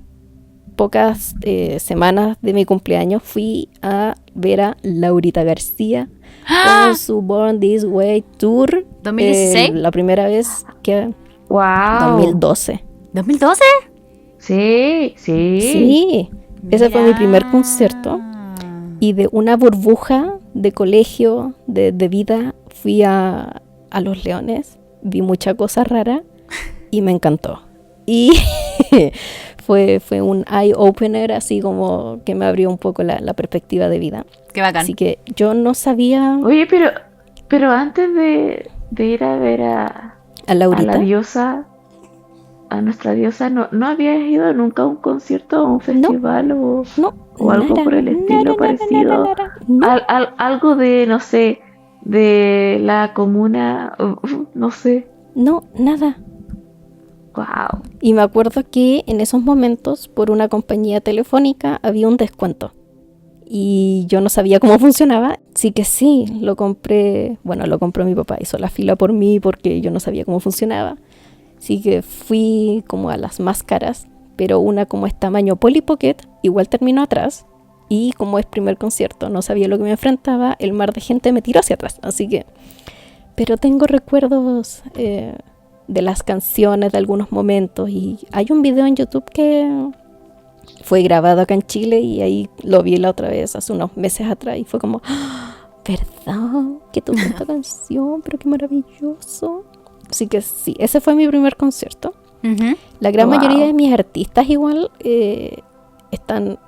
pocas semanas de mi cumpleaños, fui a ver a Laurita García con su Born This Way Tour. ¿2016? La primera vez que... ¡Wow! 2012. ¿2012? Sí. Sí, ese fue mi primer concierto. Y de una burbuja de colegio, de vida, fui a Los Leones. Vi mucha cosa rara y me encantó. Y fue un eye-opener, así como que me abrió un poco la perspectiva de vida. Qué bacán. Así que yo no sabía... Oye, pero antes de ir a ver a Laurita, la diosa, a nuestra diosa, ¿no habías ido nunca a un concierto o a un festival o algo por el estilo parecido? Algo de, no sé, de la comuna, no sé. No, nada. Wow. Y me acuerdo que en esos momentos, por una compañía telefónica, había un descuento. Y yo no sabía cómo funcionaba. Así que sí, lo compré. Bueno, lo compró mi papá. Hizo la fila por mí porque yo no sabía cómo funcionaba. Así que fui como a las más caras. Pero una como es tamaño Polly Pocket, igual terminó atrás. Y como es primer concierto, no sabía lo que me enfrentaba. El mar de gente me tiró hacia atrás. Así que... Pero tengo recuerdos de las canciones, de algunos momentos. Y hay un video en YouTube que fue grabado acá en Chile y ahí lo vi la otra vez, hace unos meses atrás. Y fue como, ¿verdad? Que tuvo esta canción, pero qué maravilloso. Así que sí, ese fue mi primer concierto. La gran mayoría de mis artistas igual están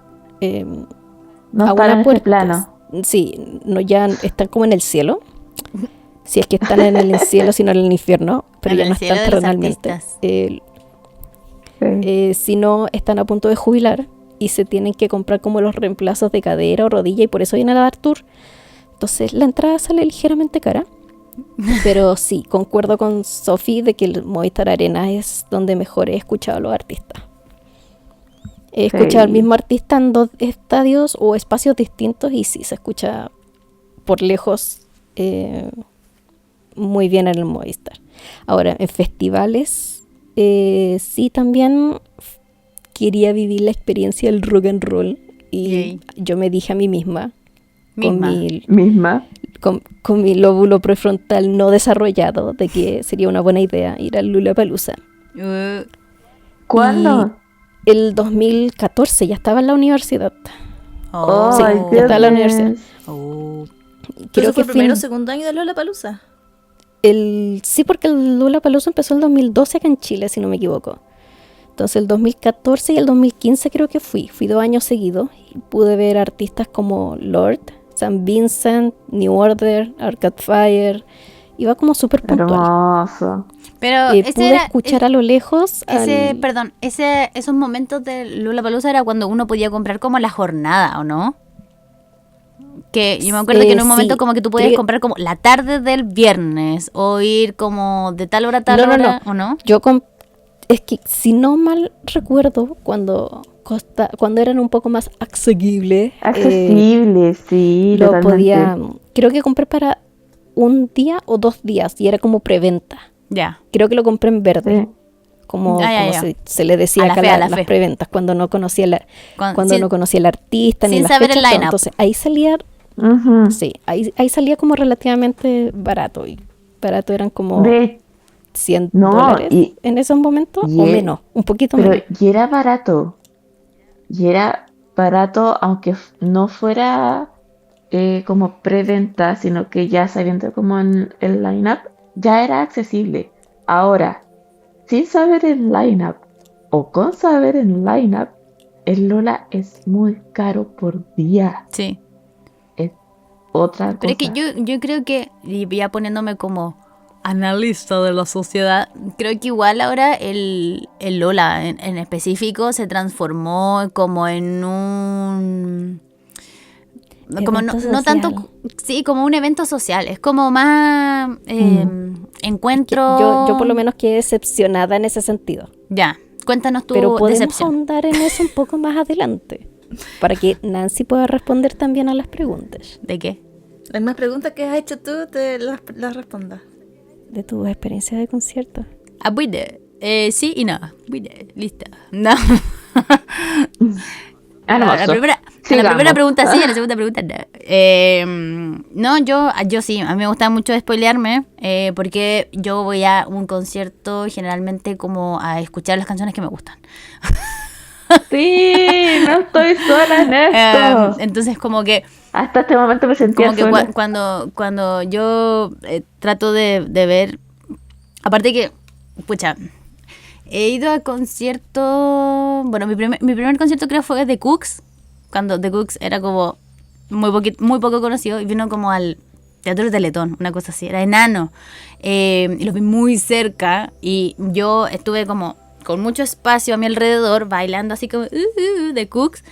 no a están una en este plano. Sí, no, ya están como en el cielo. Si es que están en el cielo, sino en el infierno, pero ya no están terrenalmente. Si no, están a punto de jubilar y se tienen que comprar como los reemplazos de cadera o rodilla y por eso vienen a dar tour. Entonces la entrada sale ligeramente cara. Pero sí, concuerdo con Sophie de que el Movistar Arena es donde mejor he escuchado a los artistas. He escuchado al mismo artista en 2 estadios o espacios distintos y sí, se escucha por lejos muy bien en el Movistar. Ahora, en festivales, sí también quería vivir la experiencia del rock and roll y yo me dije a mí misma. Con mi lóbulo prefrontal no desarrollado de que sería una buena idea ir al Lollapalooza. ¿Cuándo? Y el 2014, ya estaba en la universidad. Oh, sí, my ya estaba en la universidad. Creo que fue fue el primero o segundo año de Lollapalooza. Sí, porque el Lollapalooza empezó el 2012 acá en Chile, si no me equivoco. Entonces el 2014 y el 2015 creo que fui 2 años seguidos y pude ver artistas como Lord, St. Vincent, New Order, Arcade Fire. Iba como súper puntual. Hermoso. Pero Pude escuchar a lo lejos esos momentos de Lollapalooza era cuando uno podía comprar como la jornada, ¿o no? Que yo me acuerdo que en un momento sí, como que tú podías comprar como la tarde del viernes o ir como de tal hora a tal hora, ¿o no? Es que si no mal recuerdo, cuando eran un poco más accesibles, Accesible, sí, lo totalmente. podía, creo que compré para un día o 2 días y era como preventa. Ya. Creo que lo compré en verde, Sí. como Ya. se le decía A la acá fe, a la las fe. preventas, cuando no conocía Sin- no conocía el artista ni sin la saber fecha. el line-up. Entonces ahí salía, Ujú. sí, ahí salía como relativamente barato. Y barato eran como De, $100 no, en esos momentos y o e- menos, un poquito pero menos. y era barato. Y era barato, aunque no fuera como preventa, sino que ya sabiendo como en el lineup, ya era accesible. Ahora, sin saber el lineup o con saber el lineup, el Lola es muy caro por día. Sí. Es otra Pero es cosa. que yo creo que, y ya poniéndome como analista de la sociedad, creo que igual ahora el Lola en específico se transformó como en un... Como Evento no tanto, social. sí, como un evento social, es como más Que encuentro... yo por lo menos quedé decepcionada en ese sentido. Ya, cuéntanos tu Pero podemos decepción. ahondar en eso un poco más adelante, para que Nancy pueda responder también a las preguntas ¿De qué? Las más preguntas que has hecho tú, te las respondas. de tu experiencia de concierto. Ah, buide. Sí y no. Buide. Listo. No. Hermoso. La primera Sigamos. pregunta sí, la segunda pregunta no. No, yo sí, a mí me gusta mucho spoilearme porque yo voy a un concierto generalmente como a escuchar las canciones que me gustan. Sí, no estoy sola en esto. Entonces como que Hasta este momento me sentía como que sola. cuando yo trato de ver, aparte que, pucha, he ido a conciertos, bueno, mi primer concierto creo fue de Cooks, cuando The Cooks era como muy poco conocido y vino como al Teatro Teletón, una cosa así, era enano, y lo vi muy cerca y yo estuve como con mucho espacio a mi alrededor, bailando así como The Cooks,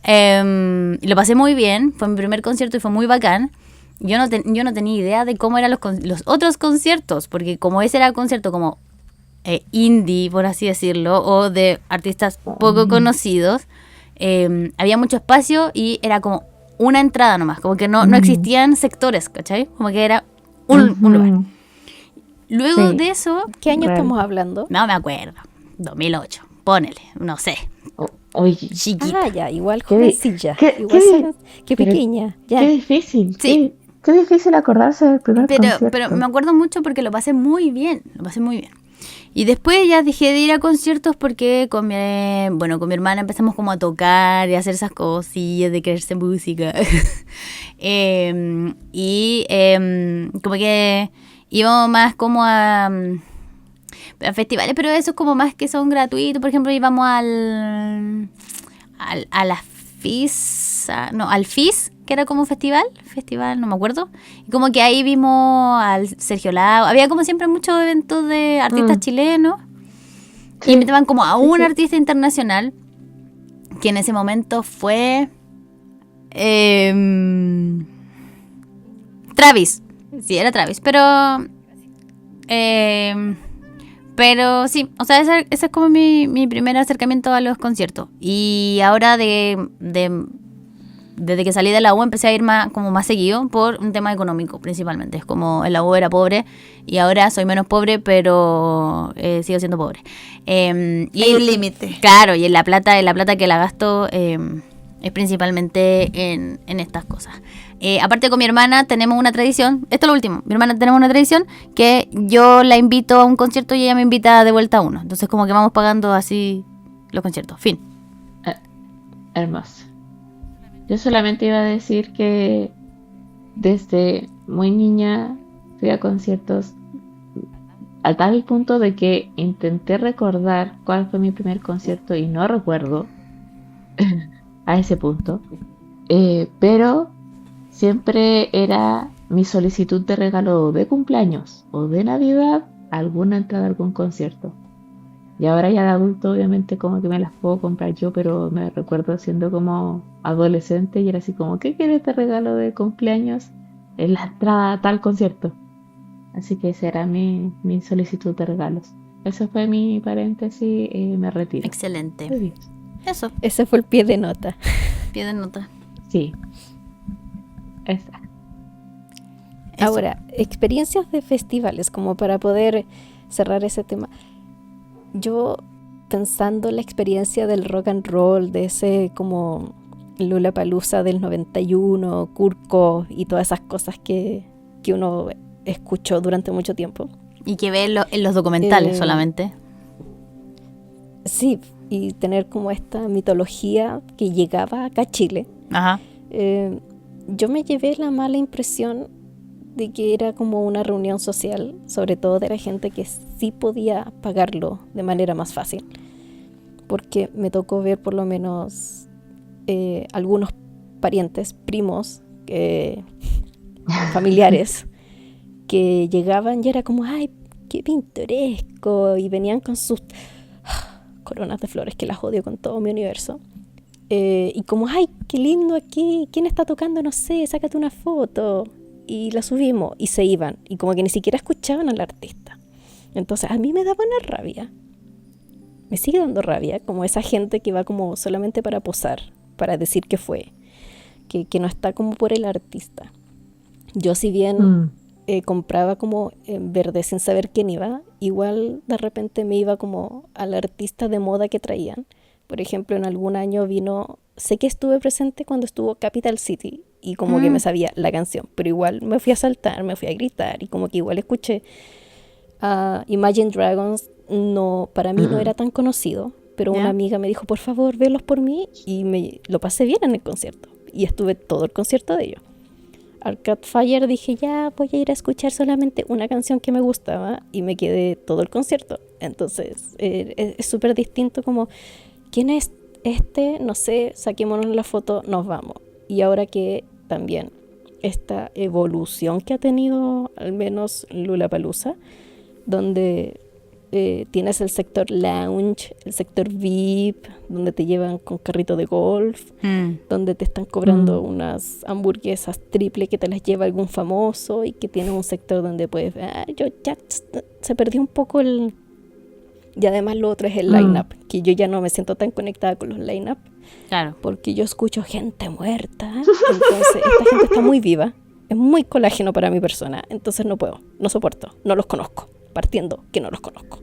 y lo pasé muy bien, fue mi primer concierto y fue muy bacán. Yo no tenía idea de cómo eran los otros conciertos, porque como ese era concierto como indie, por así decirlo, o de artistas poco conocidos, había mucho espacio y era como una entrada nomás, como que no existían sectores, ¿cachai? Como que era un lugar. Luego Sí. de eso, ¿Qué año Real. estamos hablando? no me acuerdo, 2008, ponele, no sé, Oye, chiquita. Ah, ya, igual Qué di- jovencilla, qué- igual qué- qué pero- pequeña, ya. qué difícil. Sí. Qué difícil acordarse del primer concierto. Pero me acuerdo mucho porque lo pasé muy bien, lo pasé muy bien. Y después ya dejé de ir a conciertos porque con mi hermana empezamos como a tocar y a hacer esas cosillas de creerse música. Como que íbamos más como a festivales, pero eso es como más que son gratuitos. Por ejemplo, íbamos a la FIS, al FIS, que era como un festival, no me acuerdo. Y como que ahí vimos al Sergio Lago. Había como siempre muchos eventos de artistas chilenos. Sí. Y invitaban como a un sí. artista internacional, que en ese momento fue Travis. Sí, era Travis, pero sí, o sea, ese es como mi primer acercamiento a los conciertos. Y ahora desde que salí de la U empecé a ir más seguido por un tema económico principalmente. Es como en la U era pobre y ahora soy menos pobre, pero sigo siendo pobre. Y Hay un límite. Claro, y en la plata que la gasto es principalmente en estas cosas. Aparte con mi hermana tenemos una tradición, esto es lo último, mi hermana tenemos una tradición que yo la invito a un concierto y ella me invita de vuelta a uno. Entonces como que vamos pagando así los conciertos. Fin. Hermoso. Yo solamente iba a decir que desde muy niña fui a conciertos a tal punto de que intenté recordar cuál fue mi primer concierto y no recuerdo a ese punto. Pero siempre era mi solicitud de regalo de cumpleaños o de Navidad, alguna entrada a algún concierto. Y ahora ya de adulto, obviamente, como que me las puedo comprar yo, pero me recuerdo siendo como adolescente y era así como, ¿qué quieres de regalo de cumpleaños? En la entrada a tal concierto. Así que esa era mi solicitud de regalos. Eso fue mi paréntesis, me retiro. Excelente. Adiós. Eso, Ese fue el pie de nota. pie de nota. Sí. Exacto. Eso. Ahora, experiencias de festivales, como para poder cerrar ese tema. Yo, pensando en la experiencia del rock and roll, de ese como Lollapalooza del 91, Kurko y todas esas cosas que uno escuchó durante mucho tiempo. Y que ve en los documentales solamente. Sí, y tener como esta mitología que llegaba acá a Chile. Ajá. Yo me llevé la mala impresión de que era como una reunión social, sobre todo de la gente que sí podía pagarlo de manera más fácil, porque me tocó ver por lo menos algunos parientes, primos, familiares, que llegaban y era como, ¡ay, qué pintoresco! Y venían con sus coronas de flores, que las odio con todo mi universo. Y como, ¡ay, qué lindo aquí! ¿Quién está tocando? No sé, sácate una foto. Y la subimos y se iban. Y como que ni siquiera escuchaban al artista. Entonces a mí me daba una rabia. Me sigue dando rabia, como esa gente que va como solamente para posar, para decir que fue. Que no está como por el artista. Yo si bien compraba como en verde sin saber quién iba, igual de repente me iba como al artista de moda que traían. Por ejemplo, en algún año vino, sé que estuve presente cuando estuvo Capital City y como que me sabía la canción, pero igual me fui a saltar, me fui a gritar y como que igual escuché a Imagine Dragons. No, para mí no era tan conocido, pero una amiga me dijo, por favor, velos por mí, y lo pasé bien en el concierto y estuve todo el concierto de ellos. Arcade Fire dije, ya voy a ir a escuchar solamente una canción que me gustaba y me quedé todo el concierto. Entonces es súper distinto como, ¿quién es este? No sé, saquémonos la foto, nos vamos. Y ahora que también esta evolución que ha tenido al menos Lollapalooza, donde tienes el sector lounge, el sector VIP, donde te llevan con carrito de golf, donde te están cobrando unas hamburguesas triple que te las lleva algún famoso, y que tienes un sector donde puedes se perdió un poco el... Y además lo otro es el line-up, que yo ya no me siento tan conectada con los line-up. Claro. Porque yo escucho gente muerta, entonces esta gente está muy viva, es muy colágeno para mi persona, entonces no puedo, no soporto, no los conozco, partiendo que no los conozco.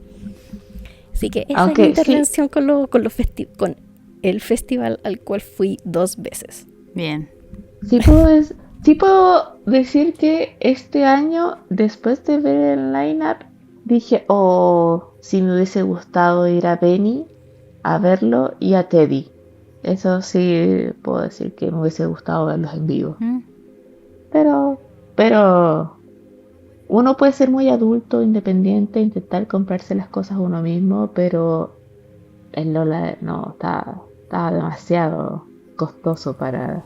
Así que esa es mi intervención con el festival al cual fui 2 veces. Bien. Sí puedo decir que este año, después de ver el line-up, dije, si me hubiese gustado ir a Benny a verlo y a Teddy. Eso sí puedo decir que me hubiese gustado verlos en vivo. Pero uno puede ser muy adulto, independiente, intentar comprarse las cosas uno mismo, pero el Lola no, está demasiado costoso para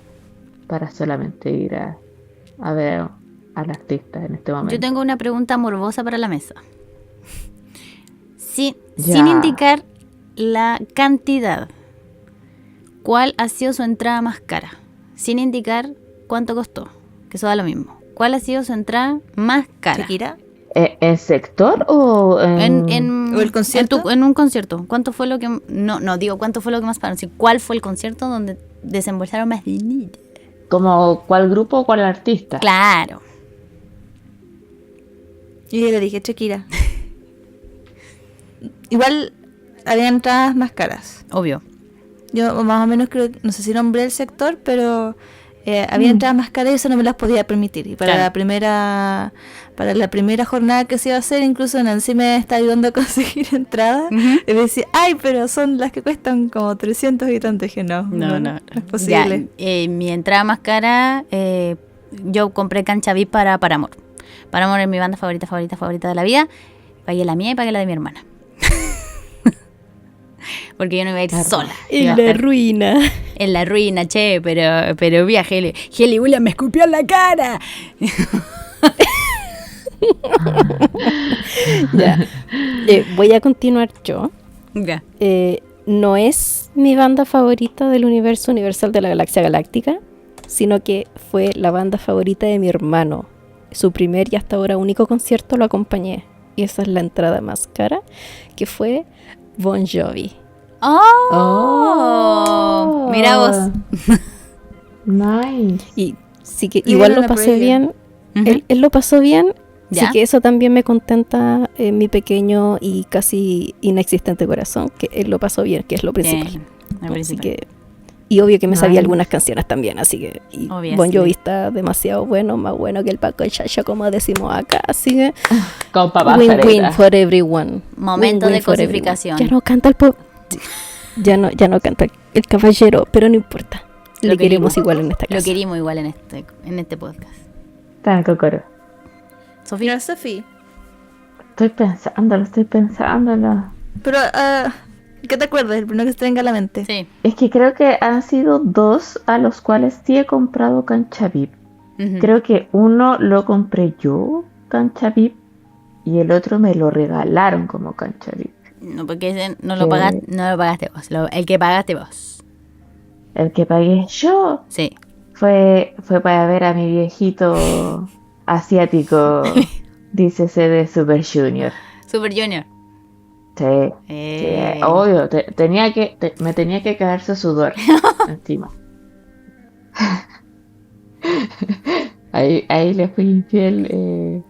solamente ir a ver al artista en este momento. Yo tengo una pregunta morbosa para la mesa. Sin indicar la cantidad, ¿cuál ha sido su entrada más cara? Sin indicar cuánto costó, que eso da lo mismo. ¿Cuál ha sido su entrada más cara? ¿Shakira? ¿En sector o en ¿O el concierto? En un concierto. ¿Cuánto fue lo que... No digo cuánto fue lo que más pagaron, sino cuál fue el concierto donde desembolsaron más dinero? como cuál grupo o cuál artista? Claro. Y yo le dije, Shakira. Igual había entradas más caras. Obvio. Yo más o menos creo, no sé si nombré el sector, pero había entradas más caras y eso no me las podía permitir. Y para la primera jornada que se iba a hacer, incluso Nancy me está ayudando a conseguir entradas. Y me decía, ay, pero son las que cuestan como 300 y tanto. Dije, no es posible. Ya, mi entrada más cara yo compré cancha VIP para Paramore. Paramore es mi banda favorita de la vida. Pagué la mía y pagué la de mi hermana. Porque yo no iba a ir sola. Iba a En la estar ruina. en la ruina, che, pero vi a Heli Williams me escupió en la cara. Ya. Voy a continuar yo. Ya. No es mi banda favorita del universo universal de la galaxia galáctica, sino que fue la banda favorita de mi hermano. Su primer y hasta ahora único concierto lo acompañé. Y esa es la entrada más cara, que fue Bon Jovi. Oh, mira vos. Nice. Y sí que Y igual vieron lo la pasé previa. bien. Ujú. Él lo pasó bien. Ya. Así que eso también me contenta en mi pequeño y casi inexistente corazón, que él lo pasó bien, que es lo principal. Bien, lo Así principal. que, y obvio que me sabía Nice. algunas canciones también, así que y Obvio, Bon sí. Jovi está demasiado bueno, más bueno que el Paco y Chacha, como decimos acá, así que Con papá win-win Ferreira. for everyone. Momento Win-win de for cosificación. everyone. Ya no canta el pop. Ya no canta el caballero, pero no importa. Lo Le queremos querimos. igual en esta Lo casa. querimos igual en este podcast. Tan cocoro. Sofía. Mira, Sofi. Estoy pensándolo. Pero, ¿qué te acuerdas? El primero que se te venga a la mente. Sí. Es que creo que han sido dos a los cuales sí he comprado cancha VIP. Ujú. Creo que uno lo compré yo, cancha VIP, y el otro me lo regalaron como cancha VIP. No, porque ese no lo pagaste vos. El que pagaste vos. El que pagué yo Sí. fue para ver a mi viejito asiático, dícese de Super Junior. Super Junior. Sí, Eh. obvio, me tenía que caer su sudor encima. Ahí le fui infiel.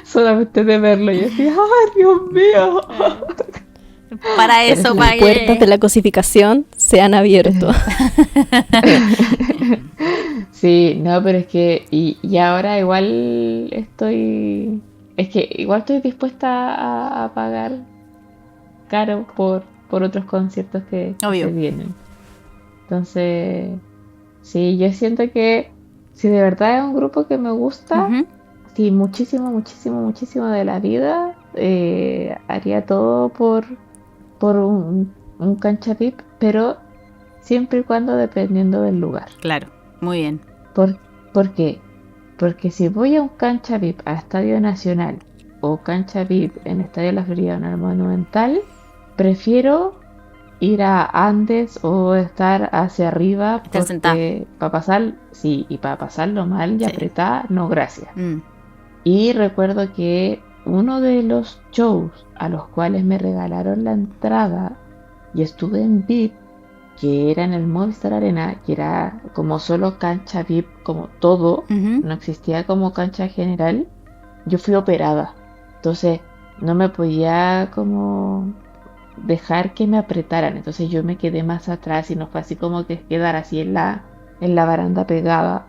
Solamente de verlo, yo decía, ¡ay, Dios mío! Para eso Las puertas de pagué. la cosificación se han abierto. Sí, no, pero es que, y ahora igual estoy dispuesta a pagar caro por otros conciertos que Obvio. se vienen. Entonces, sí, yo siento que si de verdad es un grupo que me gusta, Ujú. sí, muchísimo, muchísimo, muchísimo de la vida, haría todo por un cancha VIP, pero siempre y cuando dependiendo del lugar. Claro. Muy bien. ¿Por qué? Porque si voy a un cancha VIP a Estadio Nacional o cancha VIP en Estadio La Florida o en el Monumental, prefiero ir a Andes o estar hacia arriba Estar sentada. porque para pasarlo mal y Sí. apretar, no, gracias. Mm. Y recuerdo que uno de los shows a los cuales me regalaron la entrada y estuve en VIP, que era en el Movistar Arena, que era como solo cancha VIP, como todo, Ujú. no existía como cancha general, yo fui operada. Entonces no me podía como dejar que me apretaran. Entonces yo me quedé más atrás y no fue así como que quedar así en la baranda pegada.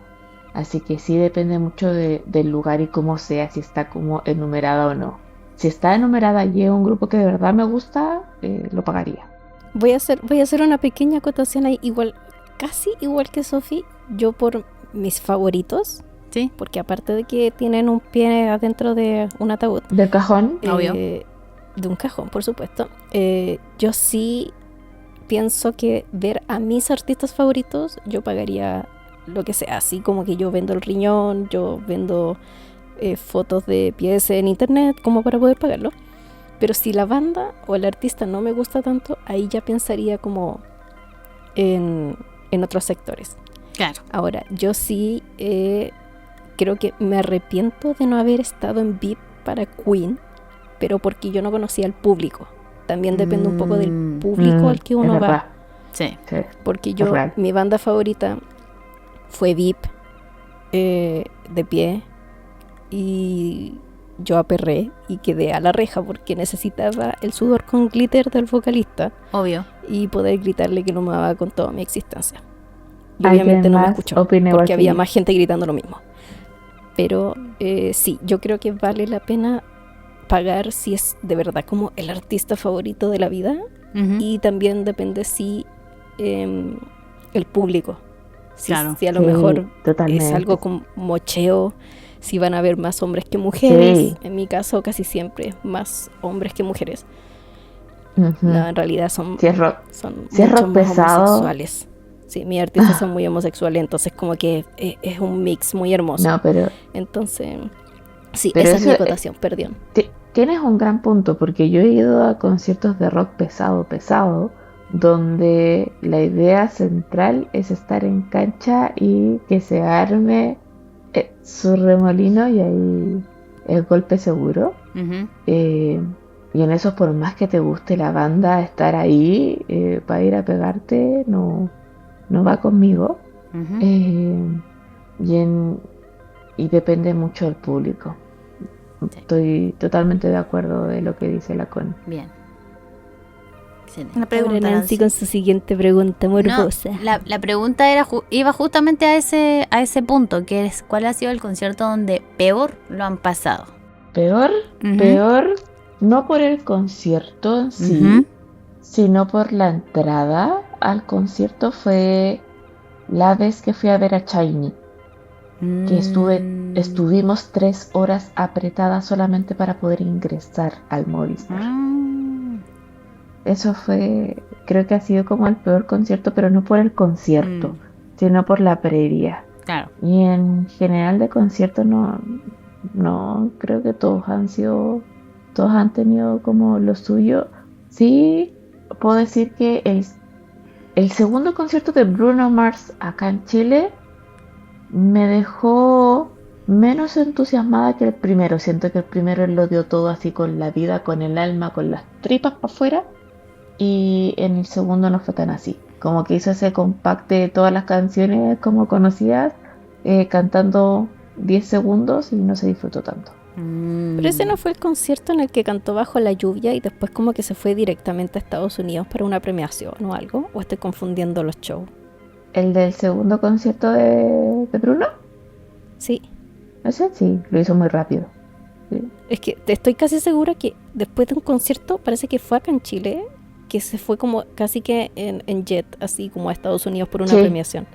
Así que sí depende mucho del lugar y cómo sea, si está como enumerada o no. Si está enumerada y es un grupo que de verdad me gusta, lo pagaría. Voy a hacer una pequeña acotación ahí, casi igual que Sofi, yo por mis favoritos, Sí. porque aparte de que tienen un pie adentro de un ataúd, ¿Del cajón? Obvio. de un cajón, por supuesto, yo sí pienso que ver a mis artistas favoritos, yo pagaría lo que sea, así como que yo vendo el riñón, yo vendo fotos de pies en internet como para poder pagarlo. Pero si la banda o el artista no me gusta tanto, ahí ya pensaría como en otros sectores. Claro. Ahora, yo sí creo que me arrepiento de no haber estado en VIP para Queen, pero porque yo no conocía al público. También depende un poco del público al que uno es va. verdad. Sí. Sí. Porque yo, real. mi banda favorita fue VIP, de pie, y yo aperré y quedé a la reja porque necesitaba el sudor con glitter del vocalista Obvio. y poder gritarle que no me amaba con toda mi existencia. Y ¿Alguien obviamente no me más escuchó opina igual porque que había yo? más gente gritando lo mismo. Pero sí, yo creo que vale la pena pagar si es de verdad como el artista favorito de la vida. Ujú. Y también depende si el público Claro. Si a lo Sí, mejor totalmente. es algo como mocheo, si van a haber más hombres que mujeres. Sí. En mi caso, casi siempre más hombres que mujeres. Ujú. No, en realidad son Si es rock, son si es mucho rock más pesado. homosexuales. Sí, mis artistas son muy homosexuales, entonces como que es un mix muy hermoso. No, pero Entonces, sí, Pero esa es mi eso, acotación, perdón. tienes un gran punto, porque yo he ido a conciertos de rock pesado, pesado, donde la idea central es estar en cancha y que se arme su remolino y ahí el golpe seguro. Ujú. Y en eso, por más que te guste la banda, estar ahí para ir a pegarte no va conmigo. Ujú. Eh, y, en- y depende mucho del público. Sí. Estoy totalmente de acuerdo de lo que dice la Connie. Bien. Excelente. Una Ahora pregunta, Nancy Nancy. con su siguiente pregunta No, morbosa. la pregunta era iba justamente a ese punto, que es ¿cuál ha sido el concierto donde peor lo han pasado? Peor, Ujú. peor, no por el concierto en sí, Ujú. sino por la entrada al concierto fue la vez que fui a ver a Shiny, que estuvimos 3 horas apretadas solamente para poder ingresar al Movistar. Eso fue, creo que ha sido como el peor concierto, pero no por el concierto, sino por la previa. Claro. Y en general de conciertos no, creo que todos han tenido como lo suyo. Sí, puedo decir que el segundo concierto de Bruno Mars acá en Chile me dejó menos entusiasmada que el primero. Siento que el primero él lo dio todo así con la vida, con el alma, con las tripas para afuera. Y en el segundo no fue tan así. Como que hizo ese compacte de todas las canciones como conocidas, cantando 10 segundos y no se disfrutó tanto. Pero ese no fue el concierto en el que cantó Bajo la Lluvia y después como que se fue directamente a Estados Unidos para una premiación o algo. ¿O estoy confundiendo los shows? El del segundo concierto de Bruno, Sí. ese sí, lo hizo muy rápido. Sí. Es que estoy casi segura que después de un concierto, parece que fue acá en Chile, que se fue como casi que en jet, así como a Estados Unidos por una Sí. premiación.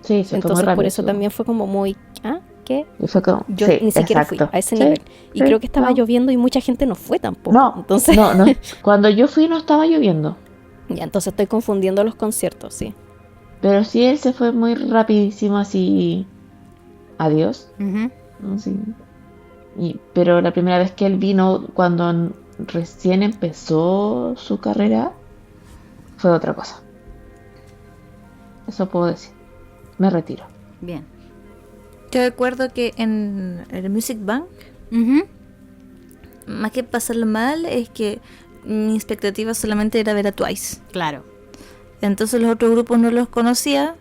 Sí, se fue muy Entonces rápido. por eso también fue como muy... ¿Ah? ¿Qué? Y fue como, Yo sí, ni siquiera exacto. fui a ese Sí, nivel. Y sí, creo que estaba no. lloviendo y mucha gente no fue tampoco. No, Entonces, no. Cuando yo fui no estaba lloviendo. ya, entonces estoy confundiendo los conciertos, sí. Pero sí, él se fue muy rapidísimo así. Adiós. Ujú. Así. Pero la primera vez que él vino, cuando recién empezó su carrera, fue otra cosa. Eso puedo decir. Me retiro. Bien. Yo recuerdo que en el Music Bank, Ujú. más que pasarlo mal, es que mi expectativa solamente era ver a Twice. Claro. Entonces los otros grupos no los conocía.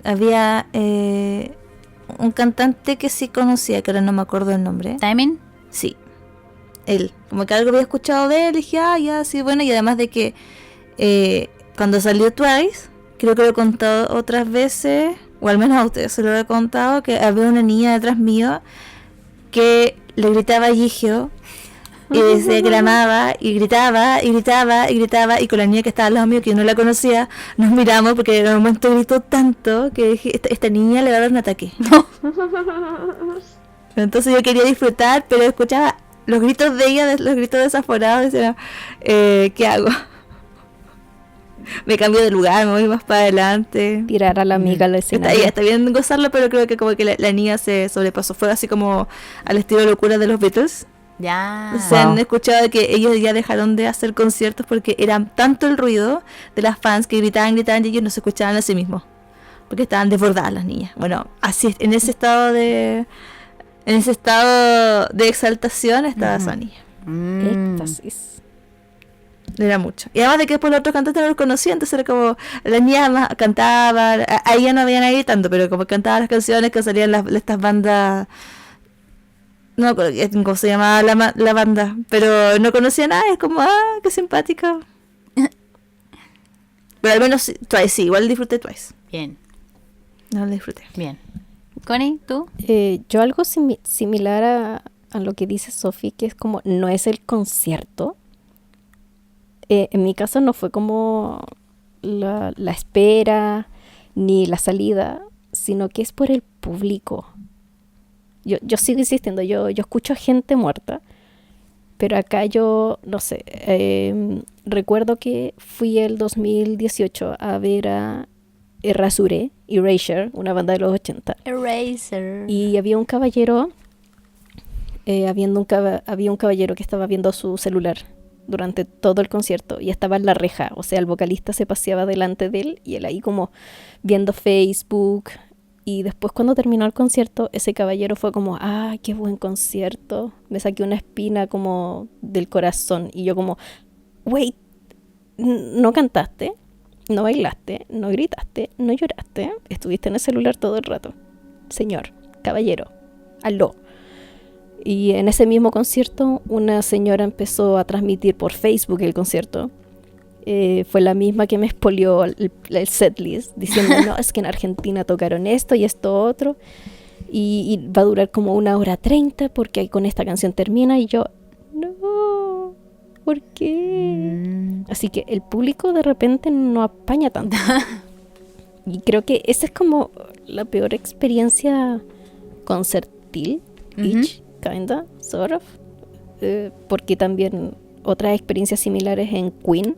Había un cantante que sí conocía, que ahora no me acuerdo el nombre. ¿Timing? Sí, él. Como que algo había escuchado de él, dije, ya, sí, bueno. Y además de que cuando salió Twice, creo que lo he contado otras veces, o al menos a ustedes se lo he contado, que había una niña detrás mío que le gritaba a Gigio y decía que la amaba, y gritaba, y gritaba, y gritaba, y con la niña que estaba al lado mío, que yo no la conocía, nos miramos porque en un momento gritó tanto que dije, esta niña le va a dar un ataque. Entonces yo quería disfrutar, pero escuchaba los gritos de ella, los gritos desaforados, y decía, ¿qué hago? Me cambio de lugar, me voy más para adelante. Tirar a la amiga al escenario. Está bien gozarlo, pero creo que como que la niña se sobrepasó. Fue así como al estilo locura de los Beatles. Ya. Se han Wow. escuchado que ellos ya dejaron de hacer conciertos porque era tanto el ruido de las fans que gritaban y ellos no se escuchaban a sí mismos. Porque estaban desbordadas las niñas. Bueno, así es, en ese estado de exaltación estaba esa niña. Éxtasis. Era mucho. Y además de que después los otros cantantes no los conocían, entonces era como las niñas más cantaban, ahí ya no había nadie tanto, pero como cantaban las canciones que salían estas bandas, no me acuerdo cómo se llamaba la banda, pero no conocía nada, es como, qué simpático. Pero al menos Twice, sí, igual disfruté Twice. Bien. No lo disfruté. Bien. Connie, ¿tú? Yo algo similar a lo que dice Sophie, que es como, no es el concierto. En mi caso no fue como la espera, ni la salida, sino que es por el público. Yo sigo insistiendo, yo escucho gente muerta, pero acá yo, no sé, recuerdo que fui el 2018 a ver a Erasure, una banda de los 80. Eraser. Y había un caballero, había un caballero que estaba viendo su celular durante todo el concierto y estaba en la reja, o sea, el vocalista se paseaba delante de él y él ahí como viendo Facebook. Y después cuando terminó el concierto, ese caballero fue como, ¡ah, qué buen concierto! Me saqué una espina como del corazón. Y yo como, wait, no cantaste, no bailaste, no gritaste, no lloraste, estuviste en el celular todo el rato. Señor, caballero, aló. Y en ese mismo concierto, una señora empezó a transmitir por Facebook el concierto. Fue la misma que me expolió el setlist, diciendo, no, es que en Argentina tocaron esto y esto otro, y va a durar como 1:30 porque con esta canción termina, y yo, no, ¿por qué? Así que el público de repente no apaña tanto. Y creo que esa es como la peor experiencia concertil, kinda, sort of, porque también otras experiencias similares en Queen,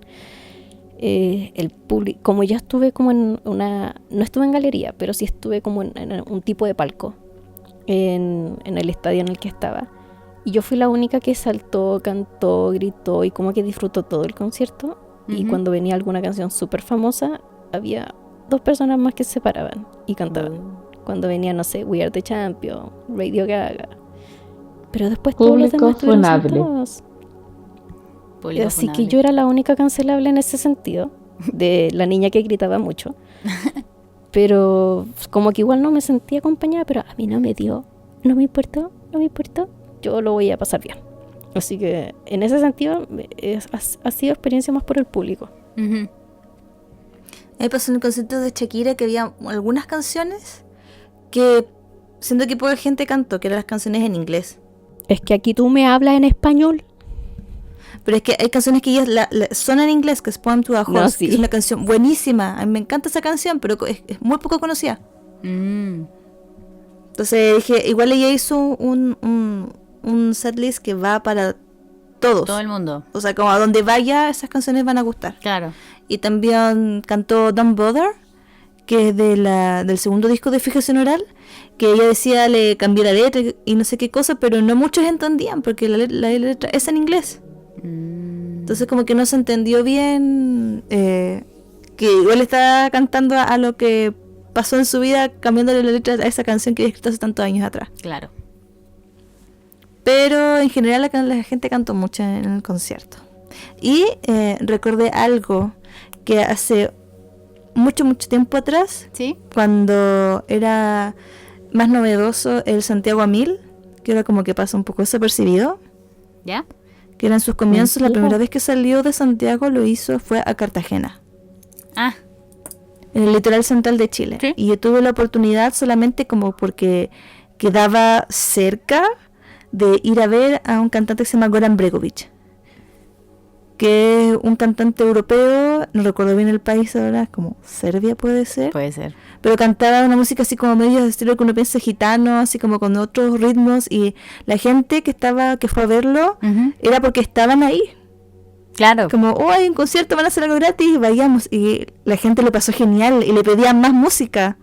el público, como yo estuve como en una, no estuve en galería, pero sí estuve como en un tipo de palco en el estadio en el que estaba, y yo fui la única que saltó, cantó, gritó y como que disfrutó todo el concierto. Y cuando venía alguna canción súper famosa, había 2 personas más que se paraban y cantaban. Cuando venía, no sé, We Are the Champion, Radio Gaga, pero después todos los demás estuvieron funable. sentados. Así que yo era la única cancelable en ese sentido, de la niña que gritaba mucho. Pero como que igual no me sentía acompañada, pero a mí no me importó, yo lo voy a pasar bien. Así que en ese sentido ha sido experiencia más por el público. Me pasó en el concierto de Shakira que había algunas canciones que siento que poca gente cantó, que eran las canciones en inglés. Es que aquí tú me hablas en español. Pero es que hay canciones que ellas son en inglés, que es Poem to a Horse, No, sí. que es una canción buenísima. A mí me encanta esa canción, pero es muy poco conocida. Entonces dije, igual ella hizo un setlist que va para todos. Todo el mundo. O sea, como a donde vaya, esas canciones van a gustar. Claro. Y también cantó Don't Bother, que es del segundo disco de Fijación Oral, que ella decía le cambié la letra y no sé qué cosa, pero no muchos entendían porque la letra es en inglés. Entonces como que no se entendió bien, que igual estaba cantando a lo que pasó en su vida, cambiándole la letra a esa canción que había escrito hace tantos años atrás. Claro. Pero en general la gente cantó mucho en el concierto. Y recordé algo que hace mucho tiempo atrás, ¿Sí? cuando era más novedoso el Santiago a 1000, que era como que pasa un poco desapercibido, ¿Ya? que era en sus comienzos. La Mentira. primera vez que salió de Santiago fue a Cartagena, Ah, en el litoral central de Chile. Sí. Y yo tuve la oportunidad solamente como porque quedaba cerca de ir a ver a un cantante que se llama Goran Bregovic, que es un cantante europeo, no recuerdo bien el país ahora, como Serbia puede ser, puede ser. pero cantaba una música así como medio de estilo que uno piensa gitano, así como con otros ritmos, y la gente que fue a verlo era porque estaban ahí, Claro. como, oh, hay un concierto, van a hacer algo gratis, vayamos. Y la gente lo pasó genial y le pedían más música.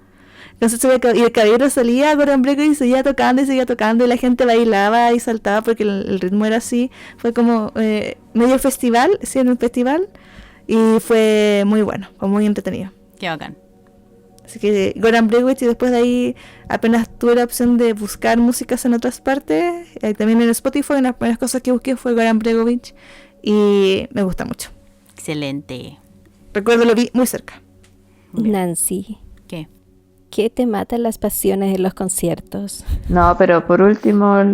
Entonces y el caballero salía, Goran Bregovic, y seguía tocando y la gente bailaba y saltaba porque el ritmo era así. Fue como medio festival, sí, en un festival, y fue muy bueno, fue muy entretenido. Qué bacán. Así que Goran Bregovic, y después de ahí apenas tuve la opción de buscar músicas en otras partes, también en Spotify, una de las primeras cosas que busqué fue Goran Bregovic y me gusta mucho. Excelente. Recuerdo, lo vi muy cerca. Nancy, ¿Qué? ¿qué te matan las pasiones en los conciertos? No, pero por último,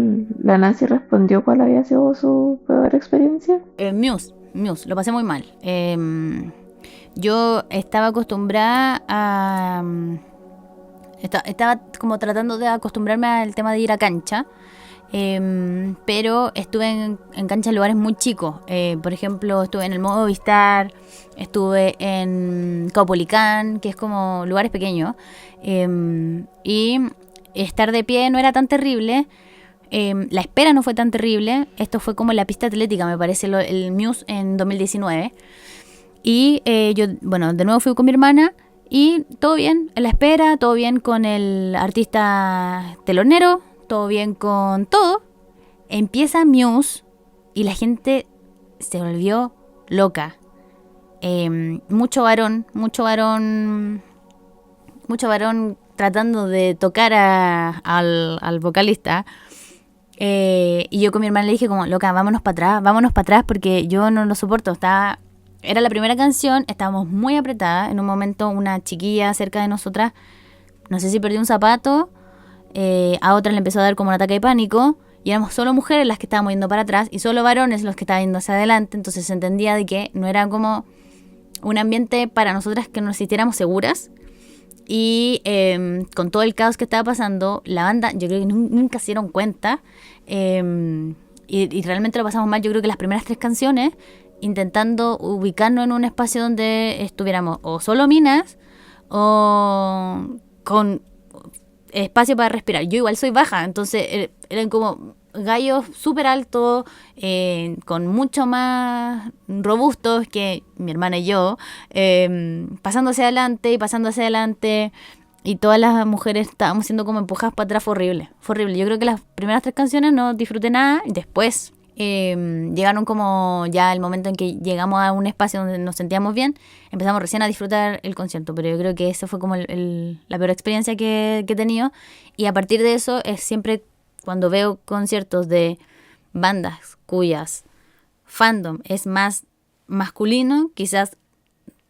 la Nancy respondió cuál había sido su peor experiencia. Muse, lo pasé muy mal. Yo estaba acostumbrada a... Estaba como tratando de acostumbrarme al tema de ir a cancha. pero estuve en canchas en lugares muy chicos. Por ejemplo, estuve en el Movistar, estuve en Caupolicán, que es como lugares pequeños, y estar de pie no era tan terrible. La espera no fue tan terrible. Esto fue como la pista atlética, me parece, el Muse en 2019. Y yo, bueno, de nuevo fui con mi hermana y todo bien en la espera, todo bien con el artista telonero, todo bien con todo. Empieza Muse y la gente se volvió loca. Mucho varón tratando de tocar al vocalista. Y yo con mi hermana le dije como, loca, vámonos para atrás porque yo no lo soporto. Era la primera canción, estábamos muy apretadas. En un momento una chiquilla cerca de nosotras, no sé si perdió un zapato, a otra le empezó a dar como un ataque de pánico, y éramos solo mujeres las que estábamos yendo para atrás y solo varones los que estaban yendo hacia adelante. Entonces se entendía de que no era como un ambiente para nosotras que nos sintiéramos seguras. Y con todo el caos que estaba pasando, la banda, yo creo que nunca se dieron cuenta, y realmente lo pasamos mal. Yo creo que las primeras 3 canciones, intentando ubicarnos en un espacio donde estuviéramos o solo minas o con espacio para respirar. Yo igual soy baja, entonces eran como gallos súper altos, con mucho más robustos que mi hermana y yo, pasando hacia adelante, y todas las mujeres estábamos siendo como empujadas para atrás. Fue horrible. Yo creo que las primeras 3 canciones no disfruté nada, y después llegaron como ya el momento en que llegamos a un espacio donde nos sentíamos bien, empezamos recién a disfrutar el concierto. Pero yo creo que esa fue como la peor experiencia que he tenido, y a partir de eso es siempre cuando veo conciertos de bandas cuyas fandom es más masculino, quizás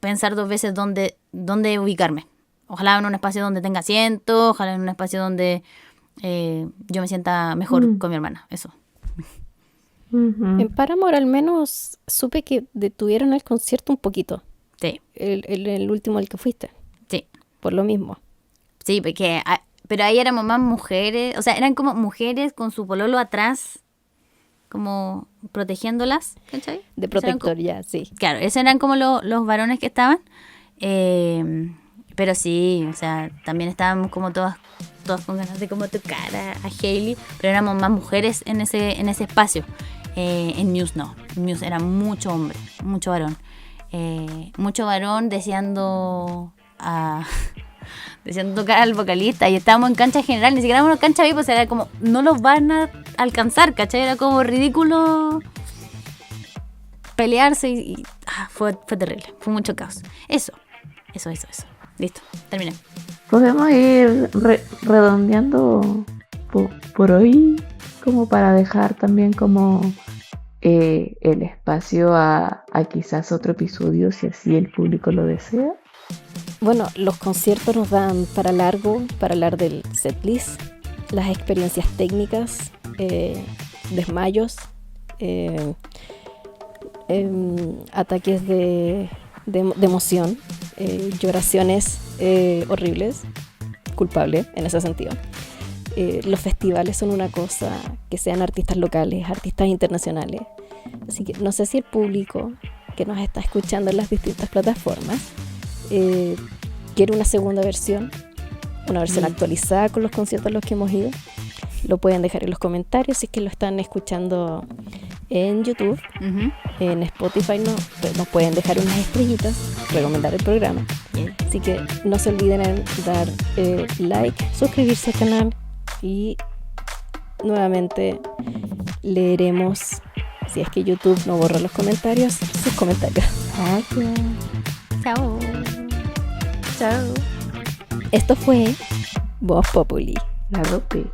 pensar 2 veces dónde ubicarme. Ojalá en un espacio donde tenga asiento, ojalá en un espacio donde yo me sienta mejor con mi hermana, eso. En Paramore al menos supe que detuvieron el concierto un poquito. Sí. El último al que fuiste. Sí. Por lo mismo. Sí, porque pero ahí éramos más mujeres, o sea, eran como mujeres con su pololo atrás, como protegiéndolas, ¿cachai? De protector, ya, sí. Claro, esos eran como los varones que estaban, pero sí, o sea, también estábamos como todas con ganas de como tocar a Hayley, pero éramos más mujeres en ese espacio. En Muse no, en Muse era mucho hombre, mucho varón deseando tocar al vocalista, y estábamos en cancha general, ni siquiera éramos en cancha VIP, o sea, era como, no los van a alcanzar, ¿cachai? Era como ridículo pelearse y fue terrible, fue mucho caos. Eso. Listo, terminé. Podemos ir redondeando por hoy, como para dejar también como el espacio a quizás otro episodio, si así el público lo desea. Bueno, los conciertos nos dan para largo, para hablar del setlist, las experiencias técnicas, desmayos, ataques de emoción, lloraciones horribles, culpable en ese sentido. Los festivales son una cosa, que sean artistas locales, artistas internacionales. Así que no sé si el público que nos está escuchando en las distintas plataformas quiere una segunda versión, una versión actualizada con los conciertos a los que hemos ido. Lo pueden dejar en los comentarios si es que lo están escuchando en YouTube. En Spotify nos pueden dejar unas estrellitas, recomendar el programa. Así que no se olviden en dar like, suscribirse al canal, y nuevamente leeremos, si es que YouTube no borra los comentarios, sus comentarios. Chao. Esto fue Voz Populi. La rope.